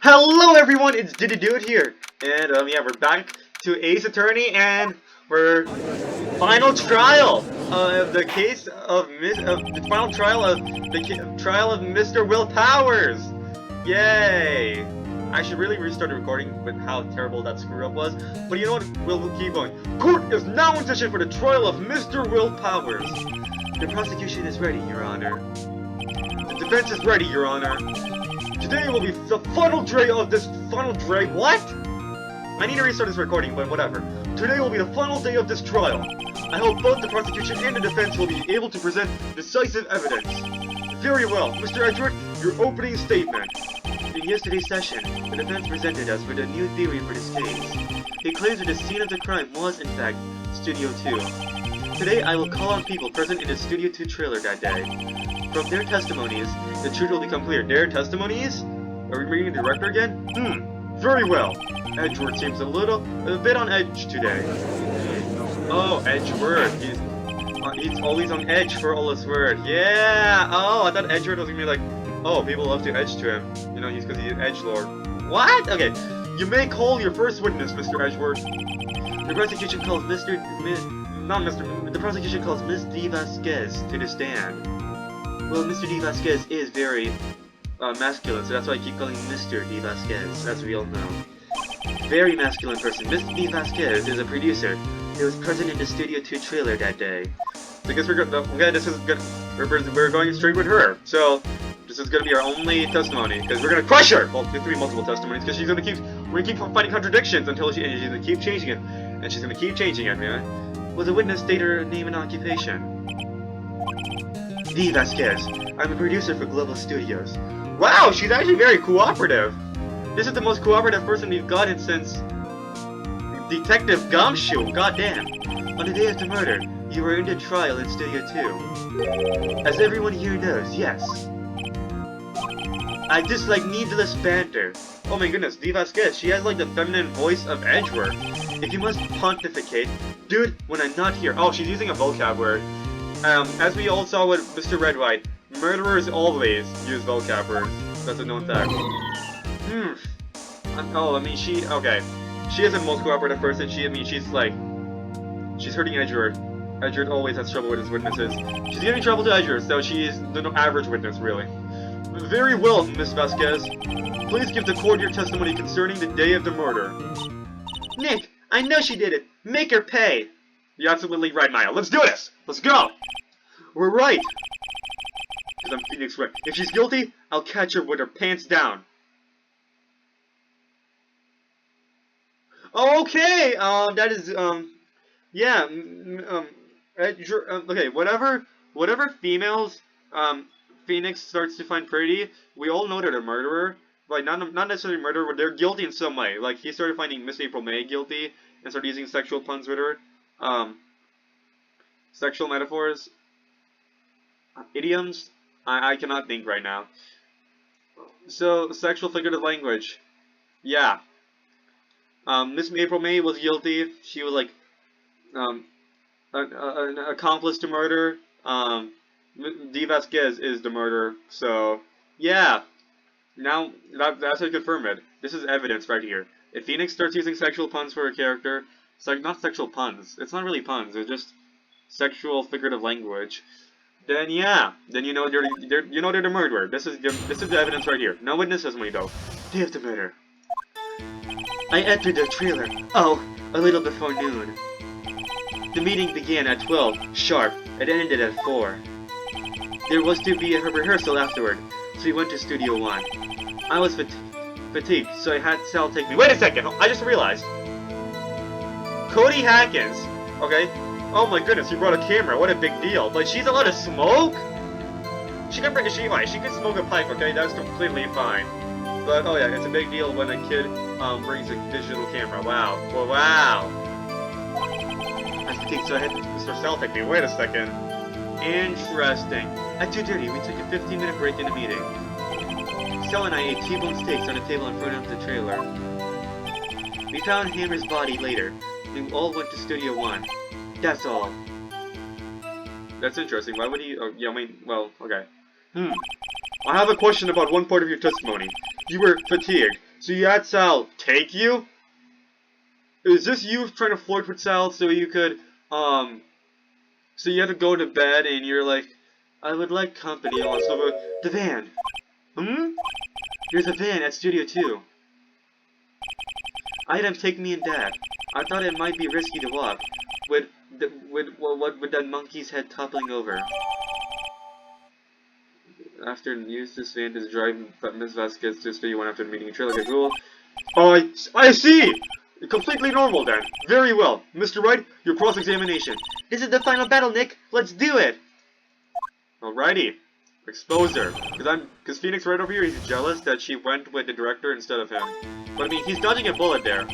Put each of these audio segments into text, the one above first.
Hello everyone, it's Did Do It here, and yeah, we're back to Ace Attorney, and we're final trial of the case of the final trial of the trial of Mr. Will Powers. Yay! I should really restart the recording with how terrible that screw up was, but you know what? We'll keep going. Court is now in session for the trial of Mr. Will Powers. The prosecution is ready, Your Honor. The defense is ready, Your Honor. Today will be the final day of this what? I need to restart this recording, but whatever. Today will be the final day of this trial. I hope both the prosecution and the defense will be able to present decisive evidence. Very well, Mr. Edgeworth, your opening statement. In yesterday's session, the defense presented us with a new theory for this case. It claims that the scene of the crime was, in fact, Studio 2. Today, I will call on people present in the Studio 2 trailer that day. From their testimonies, the truth will become clear. Their testimonies? Are we reading the director again? Very well. Edgeworth seems a bit on edge today. Oh, Edgeworth. He's always on edge for all his word. Yeah! Oh, I thought Edgeworth was gonna be like, oh, people love to edge to him. You know, because he's edgelord. What? Okay. You may call your first witness, Mr. Edgeworth. The prosecution calls the prosecution calls Miss D. Vasquez to the stand. Well, Mr. D. Vasquez is very masculine, so that's why I keep calling him Mr. D. Vasquez, as we all know. Very masculine person. Mr. D. Vasquez is a producer who was present in the Studio 2 trailer that day. So I guess we're going straight with her. So this is gonna be our only testimony, because we're gonna crush her. Well, there's gonna be multiple testimonies, because we're gonna keep finding contradictions until she's gonna keep changing it, and she's gonna keep changing it, man. Will the witness state her name and occupation? D. Vasquez. I'm a producer for Global Studios. Wow, she's actually very cooperative. This is the most cooperative person we've gotten since Detective Gumshoe. Goddamn. On the day of the murder, you were in the trial in Studio 2. As everyone here knows, yes. I dislike needless banter. Oh my goodness, D. Vasquez, she has like the feminine voice of Edgeworth. If you must pontificate, do it when I'm not here. Oh, she's using a vocab word. As we all saw with Mr. Wright, murderers always use vocab words. That's a known fact. Oh, I mean, she is the most cooperative person. She's hurting Edgeworth. Edgeworth always has trouble with his witnesses. She's giving trouble to Edgeworth, so she is the average witness, really. Very well, Miss Vasquez. Please give the court your testimony concerning the day of the murder. Nick, I know she did it. Make her pay. You're absolutely right, Maya. Let's do this! Let's go! We're right! Because I'm Phoenix Wright. If she's guilty, I'll catch her with her pants down. Okay! That is, yeah, okay, whatever females, Phoenix starts to find pretty, we all know they're a murderer. Like, not necessarily murderer, but they're guilty in some way. Like, he started finding Miss April May guilty, and started using sexual puns with her. Sexual metaphors, idioms, I cannot think right now. So, sexual figurative language, yeah. Miss April May was guilty. She was like, an accomplice to murder. D. Vasquez is the murderer. So, yeah. Now, that's how you confirm it. This is evidence right here. If Phoenix starts using sexual puns for her character, it's like not sexual puns. It's not really puns. It's just sexual figurative language. Then yeah, then you know they're the murderer. This is the evidence right here. No witness testimony though. Day of the murder. I entered the trailer. Oh, a little before noon. The meeting began at 12 sharp and ended at 4. There was to be a rehearsal afterward, so we went to Studio 1. I was fatigued, so I had Sal take me. Wait a second! I just realized. Cody Hackins. Okay. Oh my goodness, he brought a camera. What a big deal. Like, she's allowed to smoke? She can smoke a pipe, okay? That's completely fine. But, oh yeah, it's a big deal when a kid brings a digital camera. Wow. Well, wow. I think so. I had Mr. Sal take me. Wait a second. Interesting. At 2:30, we took a 15-minute break in the meeting. Sal and I ate T-bone steaks on a table in front of the trailer. We found Hammer's body later. We all went to Studio 1. That's all. That's interesting. Why would he... Oh, yeah, I mean... Well, okay. I have a question about one part of your testimony. You were fatigued, So you had Sal take you? Is this you trying to flirt with Sal so you could, so you had to go to bed and you're like, I would like company also, the van. Hmm? There's a van at Studio 2. Items take me and Dad. I thought it might be risky to walk, with that monkey's head toppling over. After use this van to drive Ms. Vasquez to Studio 1 after the meeting. Trailer get cool. Oh, I see! Completely normal then. Very well. Mr. Wright, your cross-examination. This is the final battle, Nick. Let's do it! Alrighty. Expose her. Because Phoenix right over here, he's jealous that she went with the director instead of him. But I mean, he's dodging a bullet there.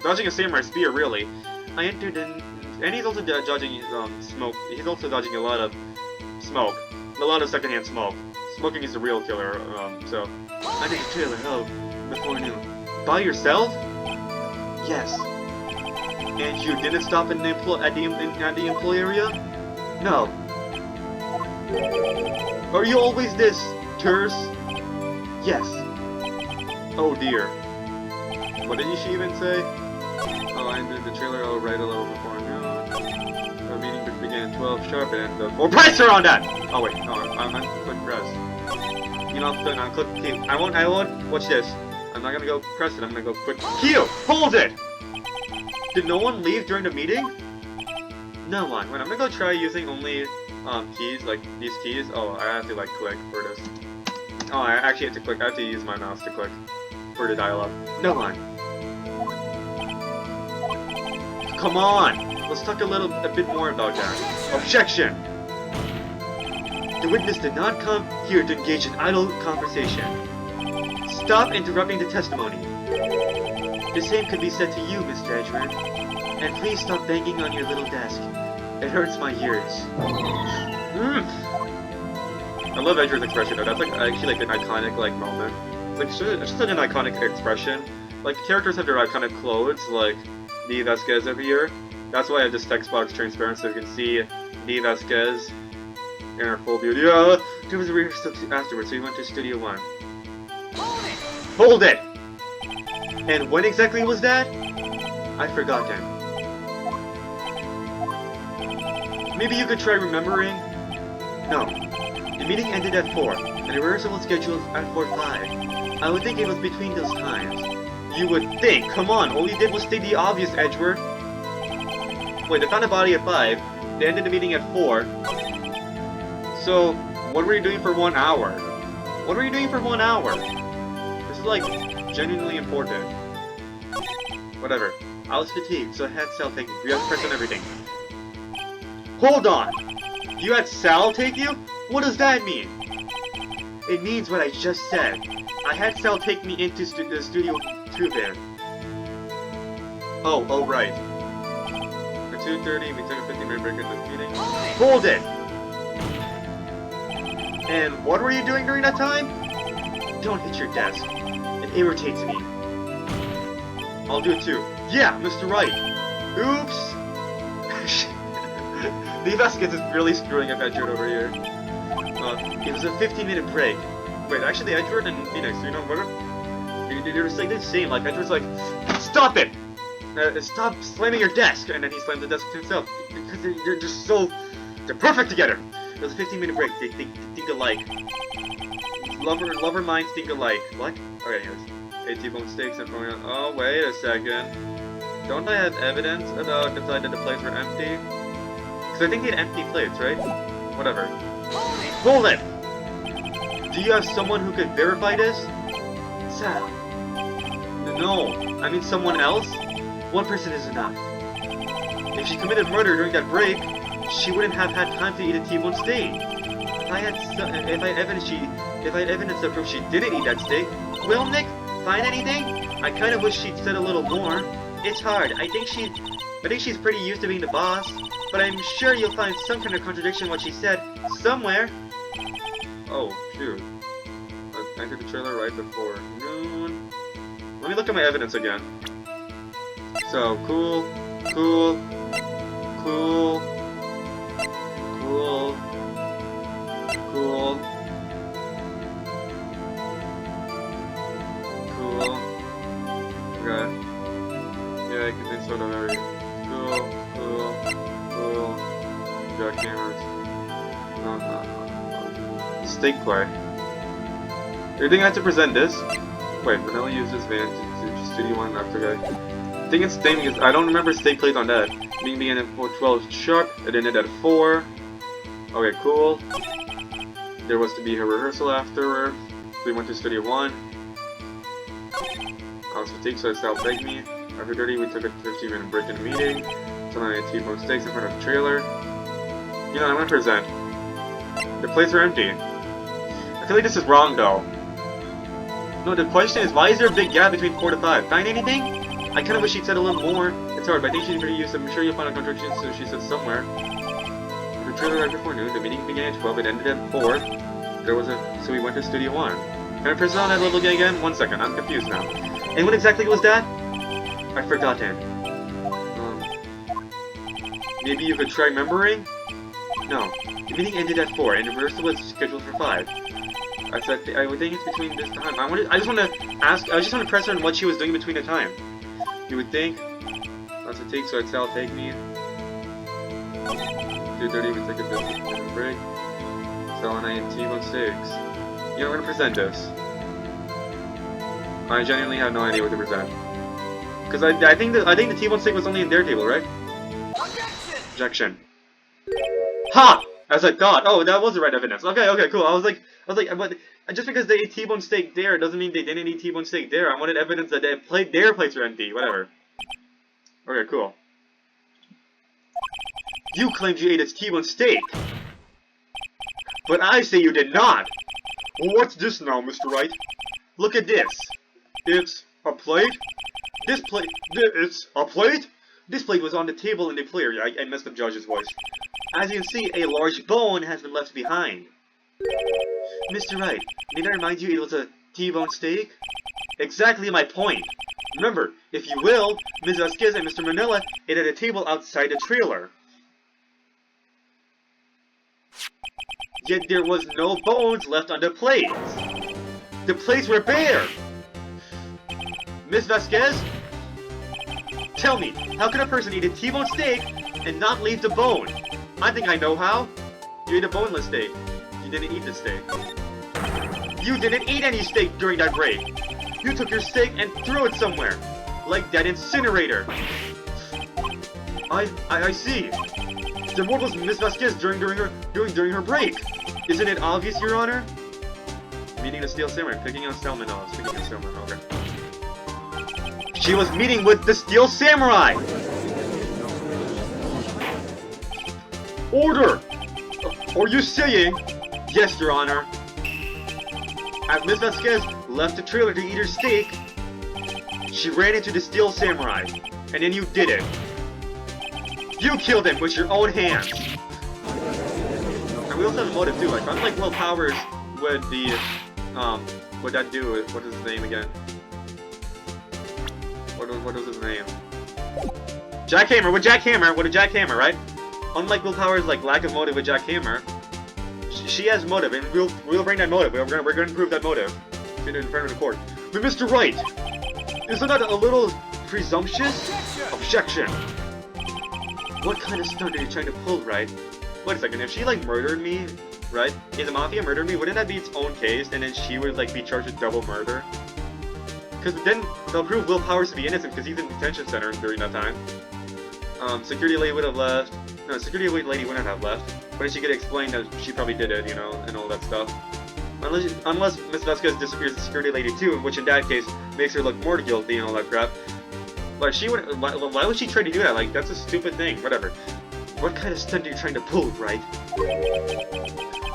Dodging a samurai spear, really. I entered in... And he's also dodging smoke. He's also dodging a lot of smoke. A lot of secondhand smoke. Smoking is the real killer, so... I think a trailer, before noon. By yourself? Yes. And you didn't stop at the employee area? No. Are you always this terse? Yes. Oh dear. What did she even say? Oh, I entered the trailer right a little before noon. The meeting began at 12 sharp and the full price are on that! Oh wait, no, I'm on click press. You know, I'm click Q. I won't, watch this. I'm not gonna go press it, I'm gonna go quick Q! Hold it! Did no one leave during the meeting? No one. Wait, I'm gonna go try using only, keys, like these keys. Oh, I have to like click for this. Oh, I actually have to click, I have to use my mouse to click for the dialogue. No one. Come on! Let's talk a bit more about that. Objection! The witness did not come here to engage in idle conversation. Stop interrupting the testimony. The same could be said to you, Mr. Edgeworth. And please stop banging on your little desk. It hurts my ears. I love Edgeworth's expression though. That's like actually like an iconic like moment. It's just such an iconic expression. Like characters have their iconic clothes, like Dee Vasquez over here. That's why I have this text box transparent so you can see Dee Vasquez in her full beauty. Yeah, there was a rehearsal afterwards, so we went to Studio 1. Hold it! And when exactly was that? I've forgotten. Maybe you could try remembering? No. The meeting ended at 4, and the rehearsal was scheduled at 4:05. I would think it was between those times. You would think? Come on, all you did was state the obvious, Edgeworth. Wait, they found a body at 5. They ended the meeting at 4. So, what were you doing for 1 hour? What were you doing for 1 hour? This is like, genuinely important. Whatever. I was fatigued, so I had Sal take me. We have to press on everything. Hold on! You had Sal take you? What does that mean? It means what I just said. I had Sal take me into the Studio 2 van. Oh, right. At 2:30, we took a 15-minute break in the meeting. Hold it! And what were you doing during that time? Don't hit your desk. It irritates me. I'll do it too. Yeah, Mr. Wright. Oops! Dee Vasquez is really screwing up Edgeworth over here. It was a 15-minute break. Wait, actually, Edgeworth and Phoenix, you know what? They're just like the same. Like Edgeworth's like, stop it! Stop slamming your desk! And then he slams the desk to himself because they're just so, they're perfect together. It was a 15-minute break. They think alike. Lover minds think alike. What? Okay, anyways. T-bone steaks and throwing on. Oh, wait a second. Don't I have evidence about the fact that the plates were empty? Because I think they had empty plates, right? Whatever. Hold it! Do you have someone who could verify this? Sal. No, I mean someone else? One person is enough. If she committed murder during that break, she wouldn't have had time to eat a T-bone steak. If I had evidence to prove she didn't eat that steak, well, Nick, find anything? I kind of wish she'd said a little more. It's hard. I think she's pretty used to being the boss, but I'm sure you'll find some kind of contradiction in what she said somewhere. Oh, shoot. I entered the trailer right before noon. Let me look at my evidence again. So, cool. Cool. Okay. Yeah, I can think so. Very cool. Cool. Cool. Jackhammers. Steak play. You think I have to present this? Wait, Vanilla used this van to Studio 1 after okay. I think it's steak because I don't remember steak plays on that. Meeting began at 4:12 sharp, it ended at 4. Okay, cool. There was to be her rehearsal afterward. So we went to Studio 1. I was fatigued, so I style begged me. After 30, we took a 15-minute break in the meeting. So I had T-bone steaks in front of the trailer. You know, I'm gonna present. The plates are empty. I feel like this is wrong, though. No, the question is, why is there a big gap between 4 to 5? Find anything? I kind of wish she'd said a little more. It's hard, but I think she's pretty used to. I'm sure you'll find a contradiction, so she said somewhere. The trailer right before noon. The meeting began at 12. It ended at 4. There was a... So we went to Studio 1. Can I press on that little guy again? 1 second. I'm confused now. And what exactly was that? I forgot him. Maybe you could try remembering? No. The meeting ended at 4, and the rehearsal was scheduled for 5. I would think it's between this time. I just want to press her on what she was doing between the time. You would think. Lots of takes, so I'll take me. 2:30, we take a 15-minute break. So on T-bone steaks. You know, we're gonna present this. I genuinely have no idea what to present. Because I think the T-bone steak was only in their table, right? Objection. Ha! As I thought. Oh, that was the right evidence. Okay, cool. I was like, but just because they ate T-bone steak there doesn't mean they didn't eat T-bone steak there. I wanted evidence that their plates were empty. Whatever. Okay, cool. You claimed you ate a T-bone steak, but I say you did not. Well, what's this now, Mr. Wright? Look at this. It's a plate. It's a plate. This plate was on the table in the player. I messed up Josh's voice. As you can see, a large bone has been left behind. Mr. Wright, did I remind you it was a T-bone steak? Exactly my point. Remember, if you will, Ms. Vasquez and Mr. Manila ate at a table outside the trailer. Yet there was no bones left on the plates. The plates were bare. Ms. Vasquez? Tell me, how can a person eat a T-bone steak and not leave the bone? I think I know how. You ate a boneless steak. You didn't eat the steak. You didn't eat any steak during that break. You took your steak and threw it somewhere. Like that incinerator. I see. Then what was Miss Vasquez during her break? Isn't it obvious, Your Honor? Meeting the Steel Samurai, picking on Stillman. Oh, speaking of Stillman, okay. She was meeting with the Steel Samurai! Order! Are you saying? Yes, Your Honor. As Ms. Vasquez left the trailer to eat her steak, she ran into the Steel Samurai, and then you did it. You killed him with your own hands. And we also have a motive too. Like, unlike Will Powers with the, what that do? What is his name again? What was his name? Jackhammer. With Jackhammer. With a Jackhammer, right? Unlike Will Powers' like lack of motive with Jackhammer, she has motive, and we'll bring that motive. We're gonna prove that motive in front of the court. But Mr. Wright, isn't that a little presumptuous? Objection. What kind of stunt are you trying to pull, Wright? Wait a second. If she like murdered me, right? If the mafia murdered me, wouldn't that be its own case, and then she would like be charged with double murder? Because then they'll prove Will Powers to be innocent because he's in the detention center during that time. Security lady would have left. No, security lady wouldn't have left. But she could explain that she probably did it, you know, and all that stuff. Unless Miss Vasquez disappears the security lady too, which in that case makes her look more guilty and all that crap. But she would. Why would she try to do that? Like, that's a stupid thing. Whatever. What kind of stunt are you trying to pull, right?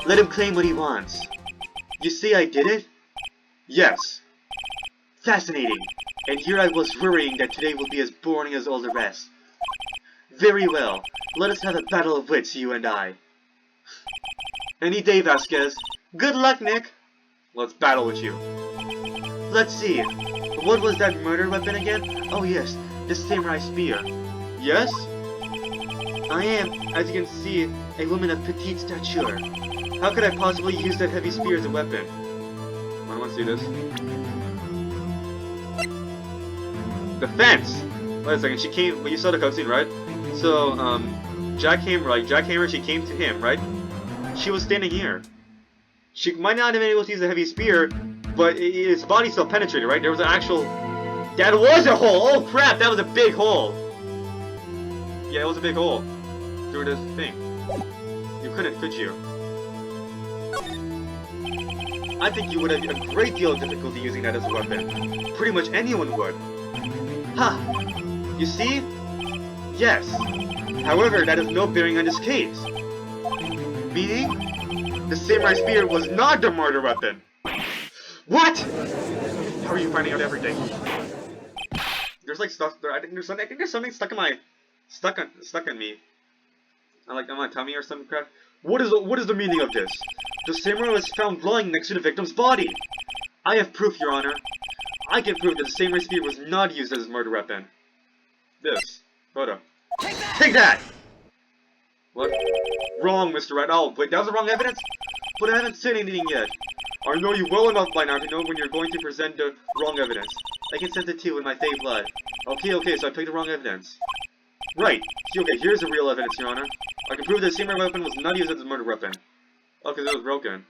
Let him claim what he wants. You see I did it? Yes. Fascinating. And here I was worrying that today will be as boring as all the rest. Very well. Let us have a battle of wits, you and I. Any day, Vasquez. Good luck, Nick. Let's battle with you. Let's see. What was that murder weapon again? Oh yes, the samurai spear. Yes? I am, as you can see, a woman of petite stature. How could I possibly use that heavy spear as a weapon? I want to see this. The fence! Wait a second, she came, well, you saw the cutscene, right? So, Jack came, right? Jack Hammer, she came to him, right? She was standing here. She might not have been able to use a heavy spear, but his body still penetrated, right? There was an actual... That was a hole! Oh crap, that was a big hole! Yeah, it was a big hole. Through this thing. You couldn't, could you? I think you would have a great deal of difficulty using that as a weapon. Pretty much anyone would. Ha! Huh. You see? Yes. However, that has no bearing on this case. Meaning? The samurai spear was not the murder weapon. What? How are you finding out everything? There's like stuff there. I think there's something stuck in my stuck in me. Like on my tummy or some crap. What is the meaning of this? The samurai was found lying next to the victim's body. I have proof, Your Honor. I can prove that the samurai spear was not used as a murder weapon. This photo. Take that! What? Wrong, Mr. Wright. Oh, wait, that was the wrong evidence? But I haven't said anything yet. I know you well enough by now to know when you're going to present the wrong evidence. I can sense it too in my fake blood. Okay, so I picked the wrong evidence. Right. Okay, here's the real evidence, Your Honor. I can prove that the samurai weapon was not used as a murder weapon. Oh, because it was broken.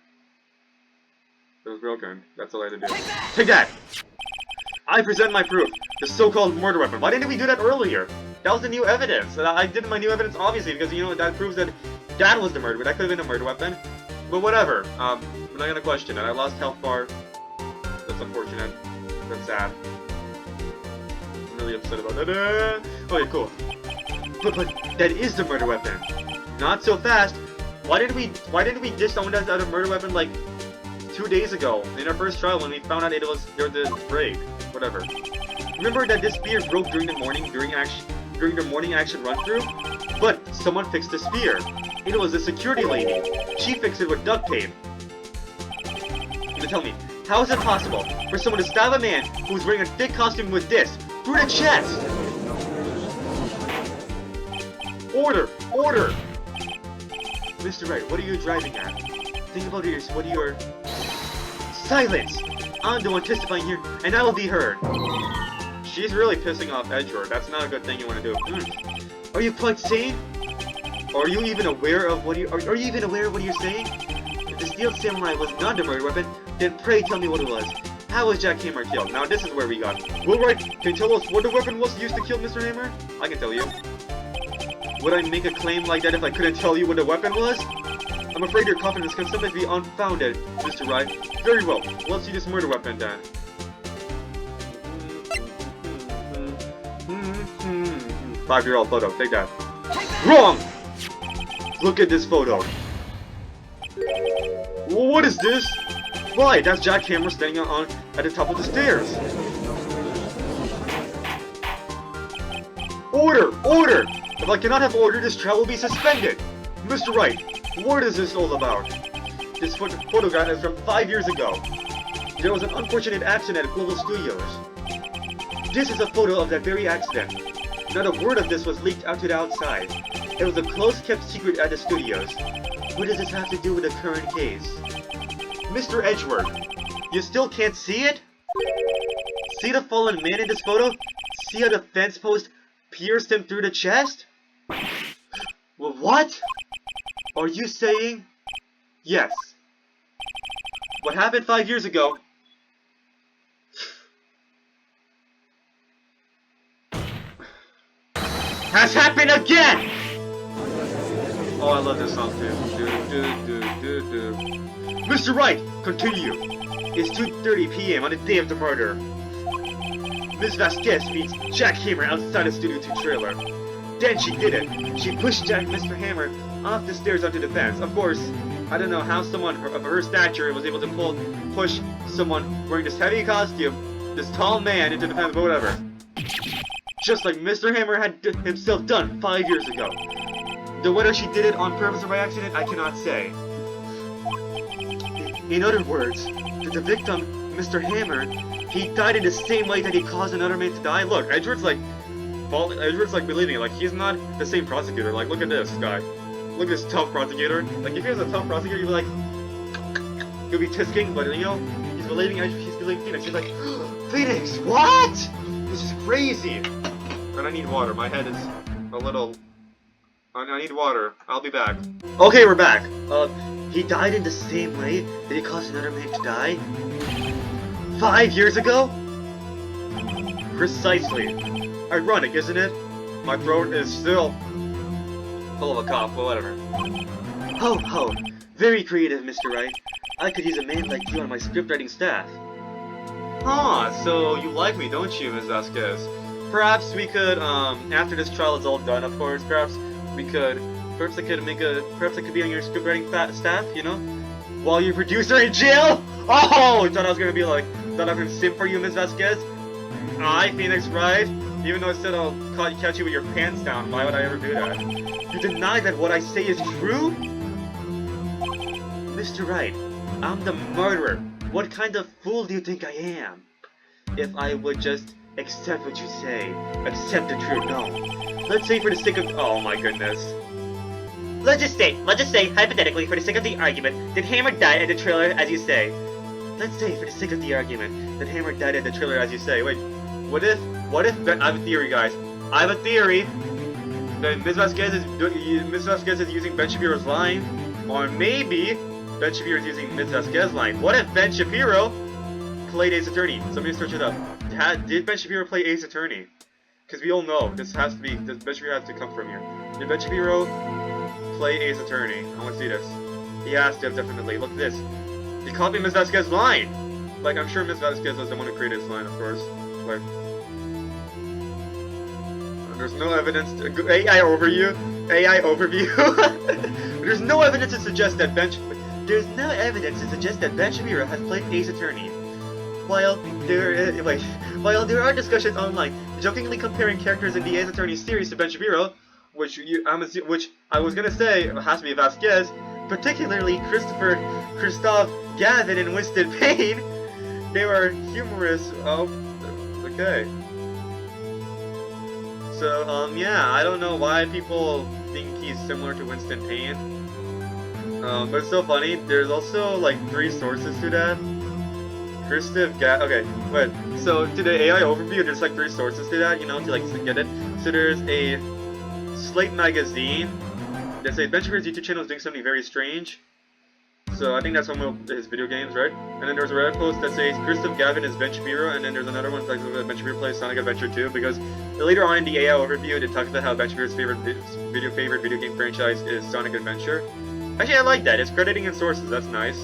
It was broken. That's all I had to do. Take that! I present my proof. The so-called murder weapon. Why didn't we do that earlier? That was the new evidence. I did my new evidence, obviously, because, you know, that proves that that was the murder weapon. That could have been a murder weapon. But whatever. I'm not gonna question it. I lost health bar. That's unfortunate. That's sad. I'm really upset about that. Okay, cool. But that is the murder weapon. Not so fast. Why didn't we disown that as a murder weapon like 2 days ago in our first trial when we found out it was the break? Whatever. Remember that this spear broke during the morning action run through? But someone fixed the spear. It was a security lady. She fixed it with duct tape. Now tell me, how is it possible for someone to stab a man who's wearing a thick costume with this through the chest? Order! Order! Mr. Wright, what are you driving at? Think about yours. What are your... Silence! I'm the one testifying here, and I will be heard. She's really pissing off Edgeworth. That's not a good thing you want to do. Are you quite sane? Are you even aware of what are you even aware of what you're saying? If the steel samurai was not a murder weapon, then pray tell me what it was. How was Jack Hammer killed? Now this is where we got. Will Wright, can you tell us what the weapon was used to kill Mr. Hammer? I can tell you. Would I make a claim like that if I couldn't tell you what the weapon was? I'm afraid your confidence can sometimes be unfounded, Mr. Wright. Very well, let's see this murder weapon then. 5-year-old photo, take that. Wrong! Look at this photo. What is this? Why, that's Jack Hammer standing at the top of the stairs. Order! Order! If I cannot have order, this trial will be suspended. Mr. Wright, what is this all about? This photograph is from 5 years ago. There was an unfortunate accident at Global Studios. This is a photo of that very accident. Not a word of this was leaked out to the outside. It was a close-kept secret at the studios. What does this have to do with the current case? Mr. Edgeworth, you still can't see it? See the fallen man in this photo? See how the fence post pierced him through the chest? Well, what? Are you saying? Yes. What happened 5 years ago? Has happened again! Oh, I love this song too. Mr. Wright, continue. It's 2:30 p.m. on the day of the murder. Ms. Vasquez meets Jack Hammer outside the Studio 2 trailer. Then she did it. She pushed Mr. Hammer off the stairs onto the fence. Of course, I don't know how someone of her stature was able to push someone wearing this heavy costume, this tall man, into the fence, but whatever. Just like Mr. Hammer had himself done 5 years ago. Though whether she did it on purpose or by accident, I cannot say. In other words, the victim, Mr. Hammer, he died in the same way that he caused another man to die. Look, Edgeworth's like believing it. Like, he's not the same prosecutor. Like, look at this guy. Look at this tough prosecutor. Like, if he was a tough prosecutor, you'd be like, he'll be tisking, but you know, he's believing Phoenix. He's like, Phoenix, what? This is crazy. And I need water. My head is a little... I need water. I'll be back. Okay, we're back. He died in the same way that he caused another man to die? 5 years ago? Precisely. Ironic, isn't it? My throat is still full of a cough, but whatever. Ho ho! Very creative, Mr. Wright. I could use a man like you on my scriptwriting staff. Huh, so you like me, don't you, Ms. Vasquez? Perhaps we could, after this trial is all done, of course, perhaps I could be on your scriptwriting staff, you know? While your producer in jail? Oh, you thought I was gonna be like, thought I was gonna simp for you, Ms. Vasquez? I, Phoenix Wright, even though I said I'll catch you with your pants down, why would I ever do that? You deny that what I say is true? Mr. Wright, I'm the murderer. What kind of fool do you think I am? If I would just accept what you say, accept the truth, no. Let's say for the sake of... oh my goodness. Let's just say, hypothetically, for the sake of the argument, that Hammer died at the trailer as you say. Let's say, for the sake of the argument, that Hammer died at the trailer as you say. Wait, what if, I have a theory, guys. I have a theory that Ms. Vasquez is using Ben Shapiro's line, or maybe Ben Shapiro is using Ms. Vasquez's line. What if Ben Shapiro played Ace Attorney? Somebody search it up. Did Ben Shapiro play Ace Attorney? Because we all know this has to be, Ben Shapiro has to come from here. Did Ben Shapiro play Ace Attorney? I want to see this. He has to have, definitely. Look at this. He copied Ms. Vasquez's line! Like, I'm sure Ms. Vasquez was the one who created his line, of course. Like, there's no evidence to... AI overview? AI overview? There's no evidence to suggest that Ben Shapiro has played Ace Attorney. While there are discussions online jokingly comparing characters in the Ace Attorney series to Ben Shapiro, which I was gonna say has to be Vasquez, particularly Christoph Gavin and Winston Payne. They were humorous. Oh, okay. So yeah, I don't know why people think he's similar to Winston Payne. But it's so funny. There's also like 3 sources to that. Okay, wait. So to the AI overview, there's like 3 sources to that, you know, to like get it. So there's a Slate magazine that says Ben Shapiro's YouTube channel is doing something very strange. So I think that's one of his video games, right? And then there's a Reddit post that says Christoph Gavin is Ben Shapiro, and then there's another one that says Ben Shapiro plays Sonic Adventure 2, because later on in the AI overview, they talk about how Ben Shapiro's favorite video game franchise is Sonic Adventure. Actually, I like that. It's crediting in sources. That's nice.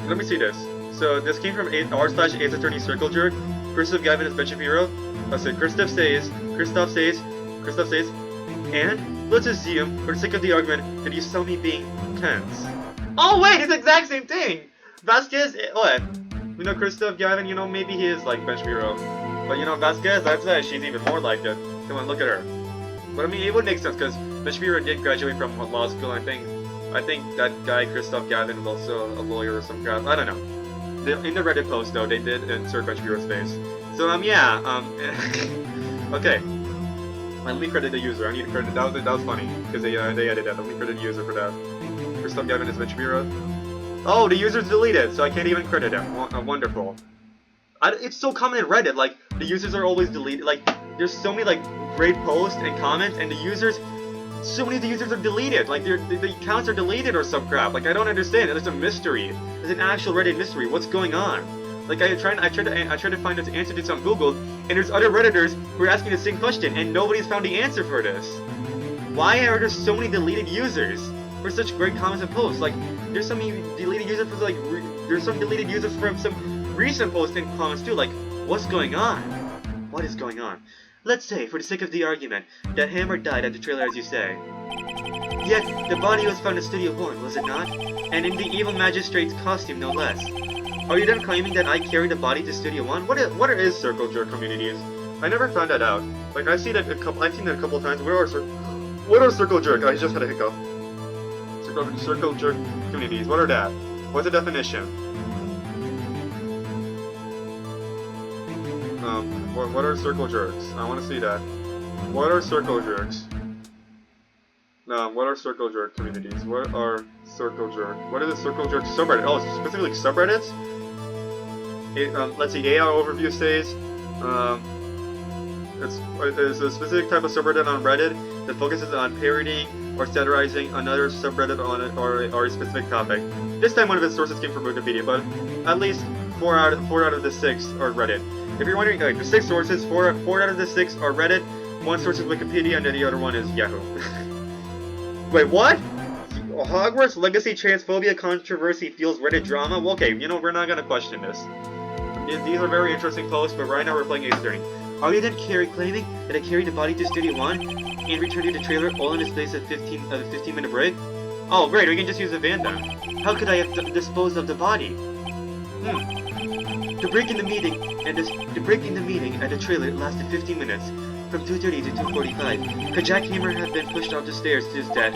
Let me see this. So this came from r/Ace Attorney Circle Jerk. Christoph Gavin is Ben Shapiro. Let's say Christoph says, and let's assume, for the sake of the argument, that you saw me being tense. Oh wait, it's the exact same thing! Vasquez, what? You know, Christoph Gavin, you know, maybe he is like Ben Shapiro. But you know, Vasquez, I'd say she's even more like it. Come on, look at her. But I mean, it would make sense, because Ben Shapiro did graduate from law school, I think that guy, Christoph Gavin, is also a lawyer or some crap. I don't know. In the Reddit post, though, they did insert Ben Shapiro's face. So, yeah, okay. Let me credit the user. I need to credit. That was funny, because they added that. Let me credit the user for that. Christoph Gavin is Ben Shapiro. Oh, the user's deleted, so I can't even credit him. Wonderful. It's so common in Reddit, like, the users are always deleted. Like, there's so many, like, great posts and comments, and so many of the users are deleted. Like, the accounts are deleted or some crap. Like, I don't understand. It's a mystery. It's an actual Reddit mystery. What's going on? Like, I tried to find the answer to this on Google, and there's other Redditors who are asking the same question, and nobody's found the answer for this. Why are there so many deleted users for such great comments and posts? Like, there's so many deleted users for there's some deleted users from some recent posts and comments too. Like, what's going on? What is going on? Let's say, for the sake of the argument, that Hammer died at the trailer as you say. Yet, the body was found in Studio 1, was it not? And in the evil magistrate's costume, no less. Are you then claiming that I carried the body to Studio 1? What is Circle Jerk communities? I never found that out. Like, I've seen that a couple of times. What are Circle Jerk? I just had a hiccup. Circle Jerk communities. What are that? What's the definition? What are Circle Jerks? I want to see that. What are Circle Jerks? No, what are Circle Jerk communities? What are Circle Jerk? What is a Circle Jerk subreddit? Oh, specifically subreddits? let's see, AI overview says, it's a specific type of subreddit on Reddit that focuses on parodying or satirizing another subreddit or a specific topic. This time one of its sources came from Wikipedia, but at least 4 out of the 6 are Reddit. If you're wondering, the 6 sources, 4 out of the 6 are Reddit, 1 source is Wikipedia, and then the other one is Yahoo. Wait, what? Hogwarts Legacy transphobia controversy fuels Reddit drama? Well, okay, we're not gonna question this. These are very interesting posts, but right now we're playing Ace Attorney. Are you then claiming that I carried the body to Studio 1 and returned you the trailer all in the space of 15-minute break? Oh, great, we can just use the van then. How could I have disposed of the body? The break in the meeting at the trailer lasted 15 minutes, from 2:30 to 2:45. Could Jack Hammer have been pushed off the stairs to his death,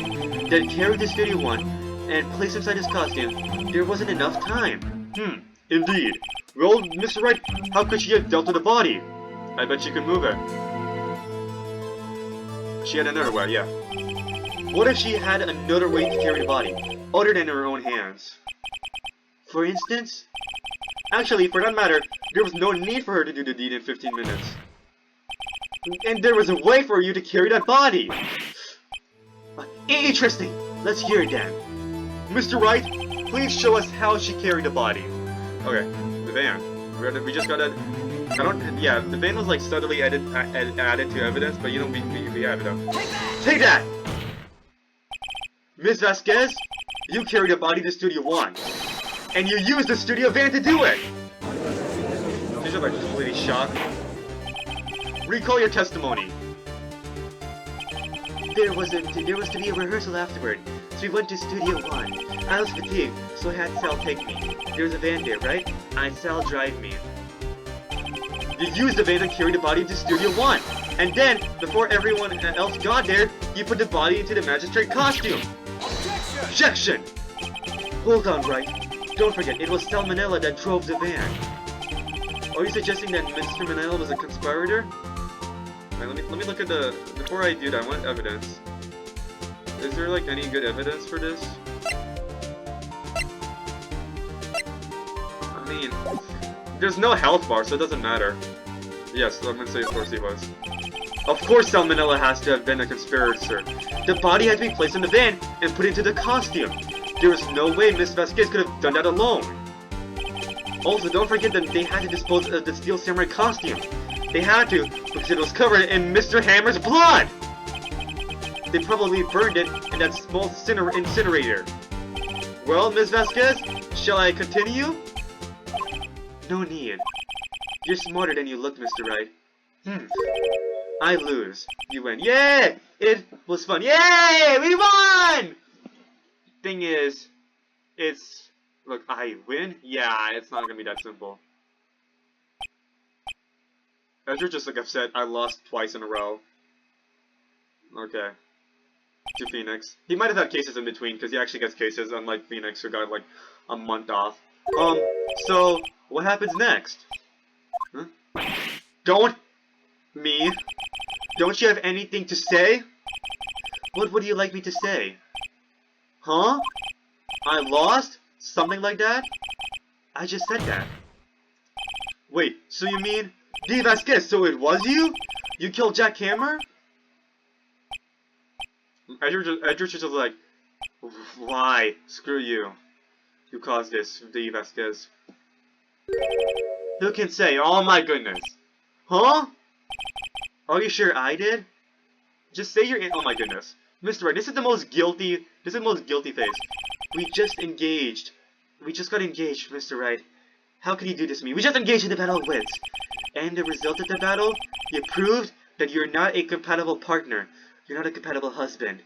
then carried to Studio 1 and placed inside his costume? There wasn't enough time. Indeed. Well, Mr. Wright, how could she have dealt with the body? I bet she could move it. She had another way, yeah. What if she had another way to carry the body, other than her own hands? For instance? Actually, for that matter, there was no need for her to do the deed in 15 minutes. And there was a way for you to carry that body! Interesting! Let's hear it then. Mr. Wright, please show us how she carried the body. Okay, the van. We just got a... yeah, the van was like subtly added to evidence, but we have it up. Take that! Ms. Vasquez, you carried the body to Studio 1. And you used the studio van to do it! She's just like completely shocked. Recall your testimony. There was to be a rehearsal afterward, so we went to Studio 1. I was fatigued, so I had Sal take me. There was a van there, right? I had Sal drive me. You used the van and carried the body to Studio 1. And then, before everyone else got there, you put the body into the magistrate costume. Objection! Hold on, Wright. Don't forget, it was Salmonella that drove the van. Are you suggesting that Mr. Manella was a conspirator? Right, let me look at the... Before I do that, I want evidence. Is there, like, any good evidence for this? I mean... There's no health bar, so it doesn't matter. Yes, I'm gonna say of course he was. Of course Salmonella has to have been a conspirator. The body had to be placed in the van and put into the costume. There was no way Miss Vasquez could have done that alone. Also, don't forget that they had to dispose of the Steel Samurai costume. They had to, because it was covered in Mr. Hammer's blood! They probably burned it in that small incinerator. Well, Miss Vasquez, shall I continue? No need. You're smarter than you look, Mr. Wright. I lose. You win. Yay! It was fun. Yay! We won! Thing is, it's... Look, I win? Yeah, it's not gonna be that simple. Ezra just like upset I lost twice in a row. Okay. To Phoenix. He might have had cases in between, because he actually gets cases, unlike Phoenix, who got like a month off. So, what happens next? Huh? Don't you have anything to say? What would you like me to say? Huh? I lost? Something like that? I just said that. Wait, so you mean... D. Vasquez, so it was you? You killed Jack Hammer? Edgar's just like... Why? Screw you. You caused this, D. Vasquez. Who can say? Oh my goodness. Huh? Are you sure I did? Just say you're in. Oh my goodness. Mr. Wright, this is the most guilty face. We just engaged. We just got engaged, Mr. Wright. How could you do this to me? We just engaged in the battle of wits. And the result of the battle, you proved that you're not a compatible partner. You're not a compatible husband.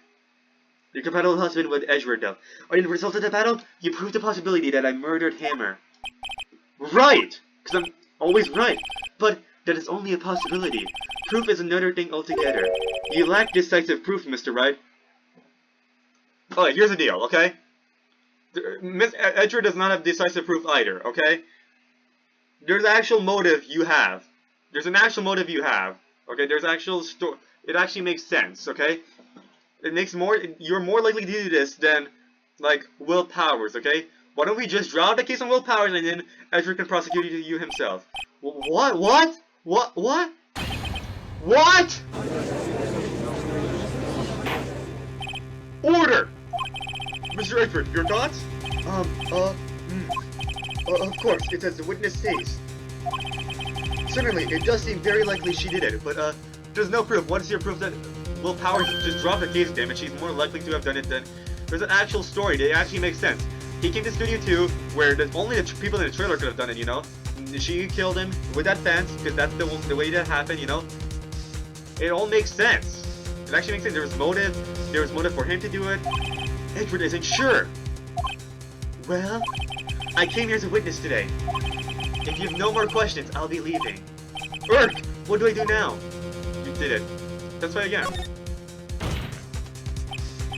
You're a compatible husband with Edgeworth, though. And the result of the battle, you proved the possibility that I murdered Hammer. Right! Because I'm always right. But that is only a possibility. Proof is another thing altogether. You lack decisive proof, Mr. Wright. Alright, here's the deal, okay? Miss Edgeworth does not have decisive proof either, okay? There's actual motive you have. There's an actual motive you have. Okay, there's actual it actually makes sense, okay? It makes you're more likely to do this than, like, Will Powers, okay? Why don't we just drop the case on Will Powers and then Edward can prosecute you himself? What? What? What? What? What? Order! Mr. Edward, your thoughts? Of course, it's as the witness says. Certainly, it does seem very likely she did it, but, there's no proof. What is your proof that Will Powers just dropped the case, damn it? She's more likely to have done it than... There's an actual story that actually makes sense. He came to Studio 2, where only the people in the trailer could have done it, you know? She killed him with that fence, because that's the way that happened, you know? It all makes sense. It actually makes sense. There was motive for him to do it. Edward isn't sure. Well, I came here as a witness today. If you have no more questions, I'll be leaving. Urk! What do I do now? You did it. Testify again.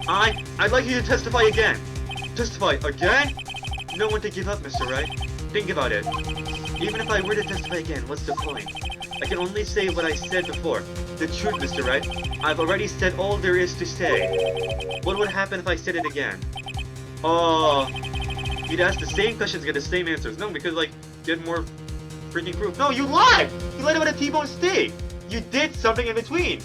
I'd like you to testify again. Testify again? No one to give up, Mr. Wright. Think about it. Even if I were to testify again, what's the point? I can only say what I said before. The truth, Mr. Wright. I've already said all there is to say. What would happen if I said it again? You'd ask the same questions, get the same answers. No, because, like, get more freaking proof. No, you lied! You lied about a T-bone steak! You did something in between!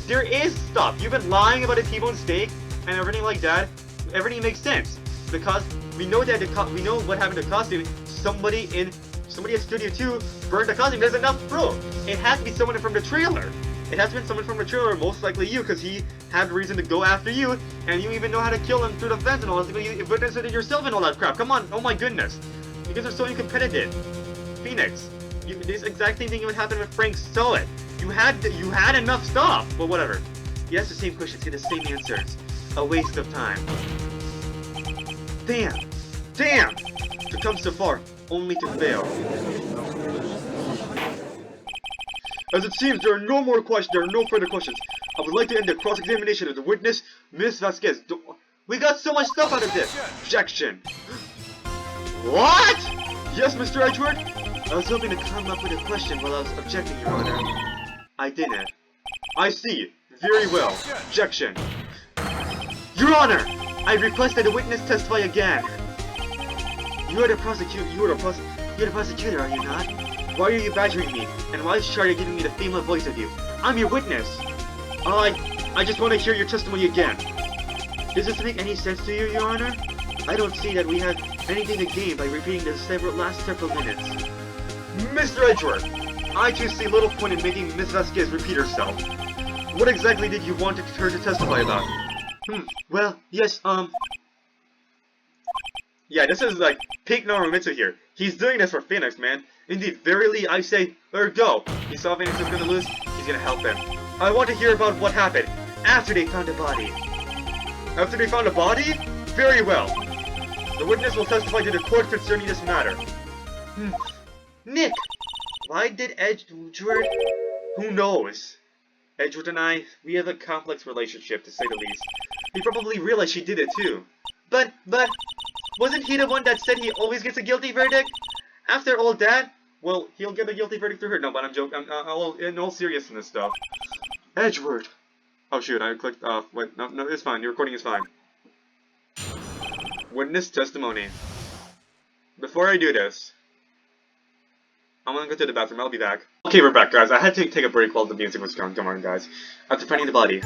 There is stuff. You've been lying about a T-bone steak and everything like that. Everything makes sense. Because we know that we know what happened to the costume. Somebody at Studio 2 burned the costume. There's enough proof. It has to be someone from the trailer. It has been someone from the trailer, most likely you, because he had reason to go after you, and you even know how to kill him through the fence and all that. You witnessed it yourself and all that crap. Come on, oh my goodness. You guys are so incompetitive. Phoenix, this exact same thing would happen if Frank saw it. You had enough stuff, but whatever. You ask the same questions, get the same answers. A waste of time. Damn! Damn! To come so far, only to fail. As it seems, there are no further questions. I would like to end the cross-examination of the witness, Miss Vasquez. We got so much stuff out of this! Objection! What? Yes, Mr. Edgeworth? I was hoping to come up with a question while I was objecting, Your Honor. I didn't. I see. Very well. Objection. Your Honor! I request that the witness testify again. You are the prosecutor, are you not? Why are you badgering me? And why is Charlie giving me the famous voice of you? I'm your witness! I just want to hear your testimony again. Does this make any sense to you, Your Honor? I don't see that we have anything to gain by repeating the last several minutes. Mr. Edgeworth, I too see little point in making Miss Vasquez repeat herself. What exactly did you want her to testify about? Well, yes, yeah, this is like peak Narumitsu here. He's doing this for Phoenix, man. Indeed, verily I say, let her go. He saw Phoenix was gonna lose, he's gonna help him. I want to hear about what happened after they found a body. After they found a body? Very well. The witness will testify to the court concerning this matter. Nick! Why did Edgeworth? Who knows? Edgeworth and I, we have a complex relationship, to say the least. He probably realized she did it too. But, wasn't he the one that said he always gets a guilty verdict? After all that, well, he'll get a guilty verdict through her. No, but I'm joking. In all seriousness, though. Edgeworth! Oh shoot, I clicked off. Wait, no, it's fine. Your recording is fine. Witness testimony. Before I do this, I'm gonna go to the bathroom. I'll be back. Okay, we're back, guys. I had to take a break while the music was gone. Come on, guys. After finding the body.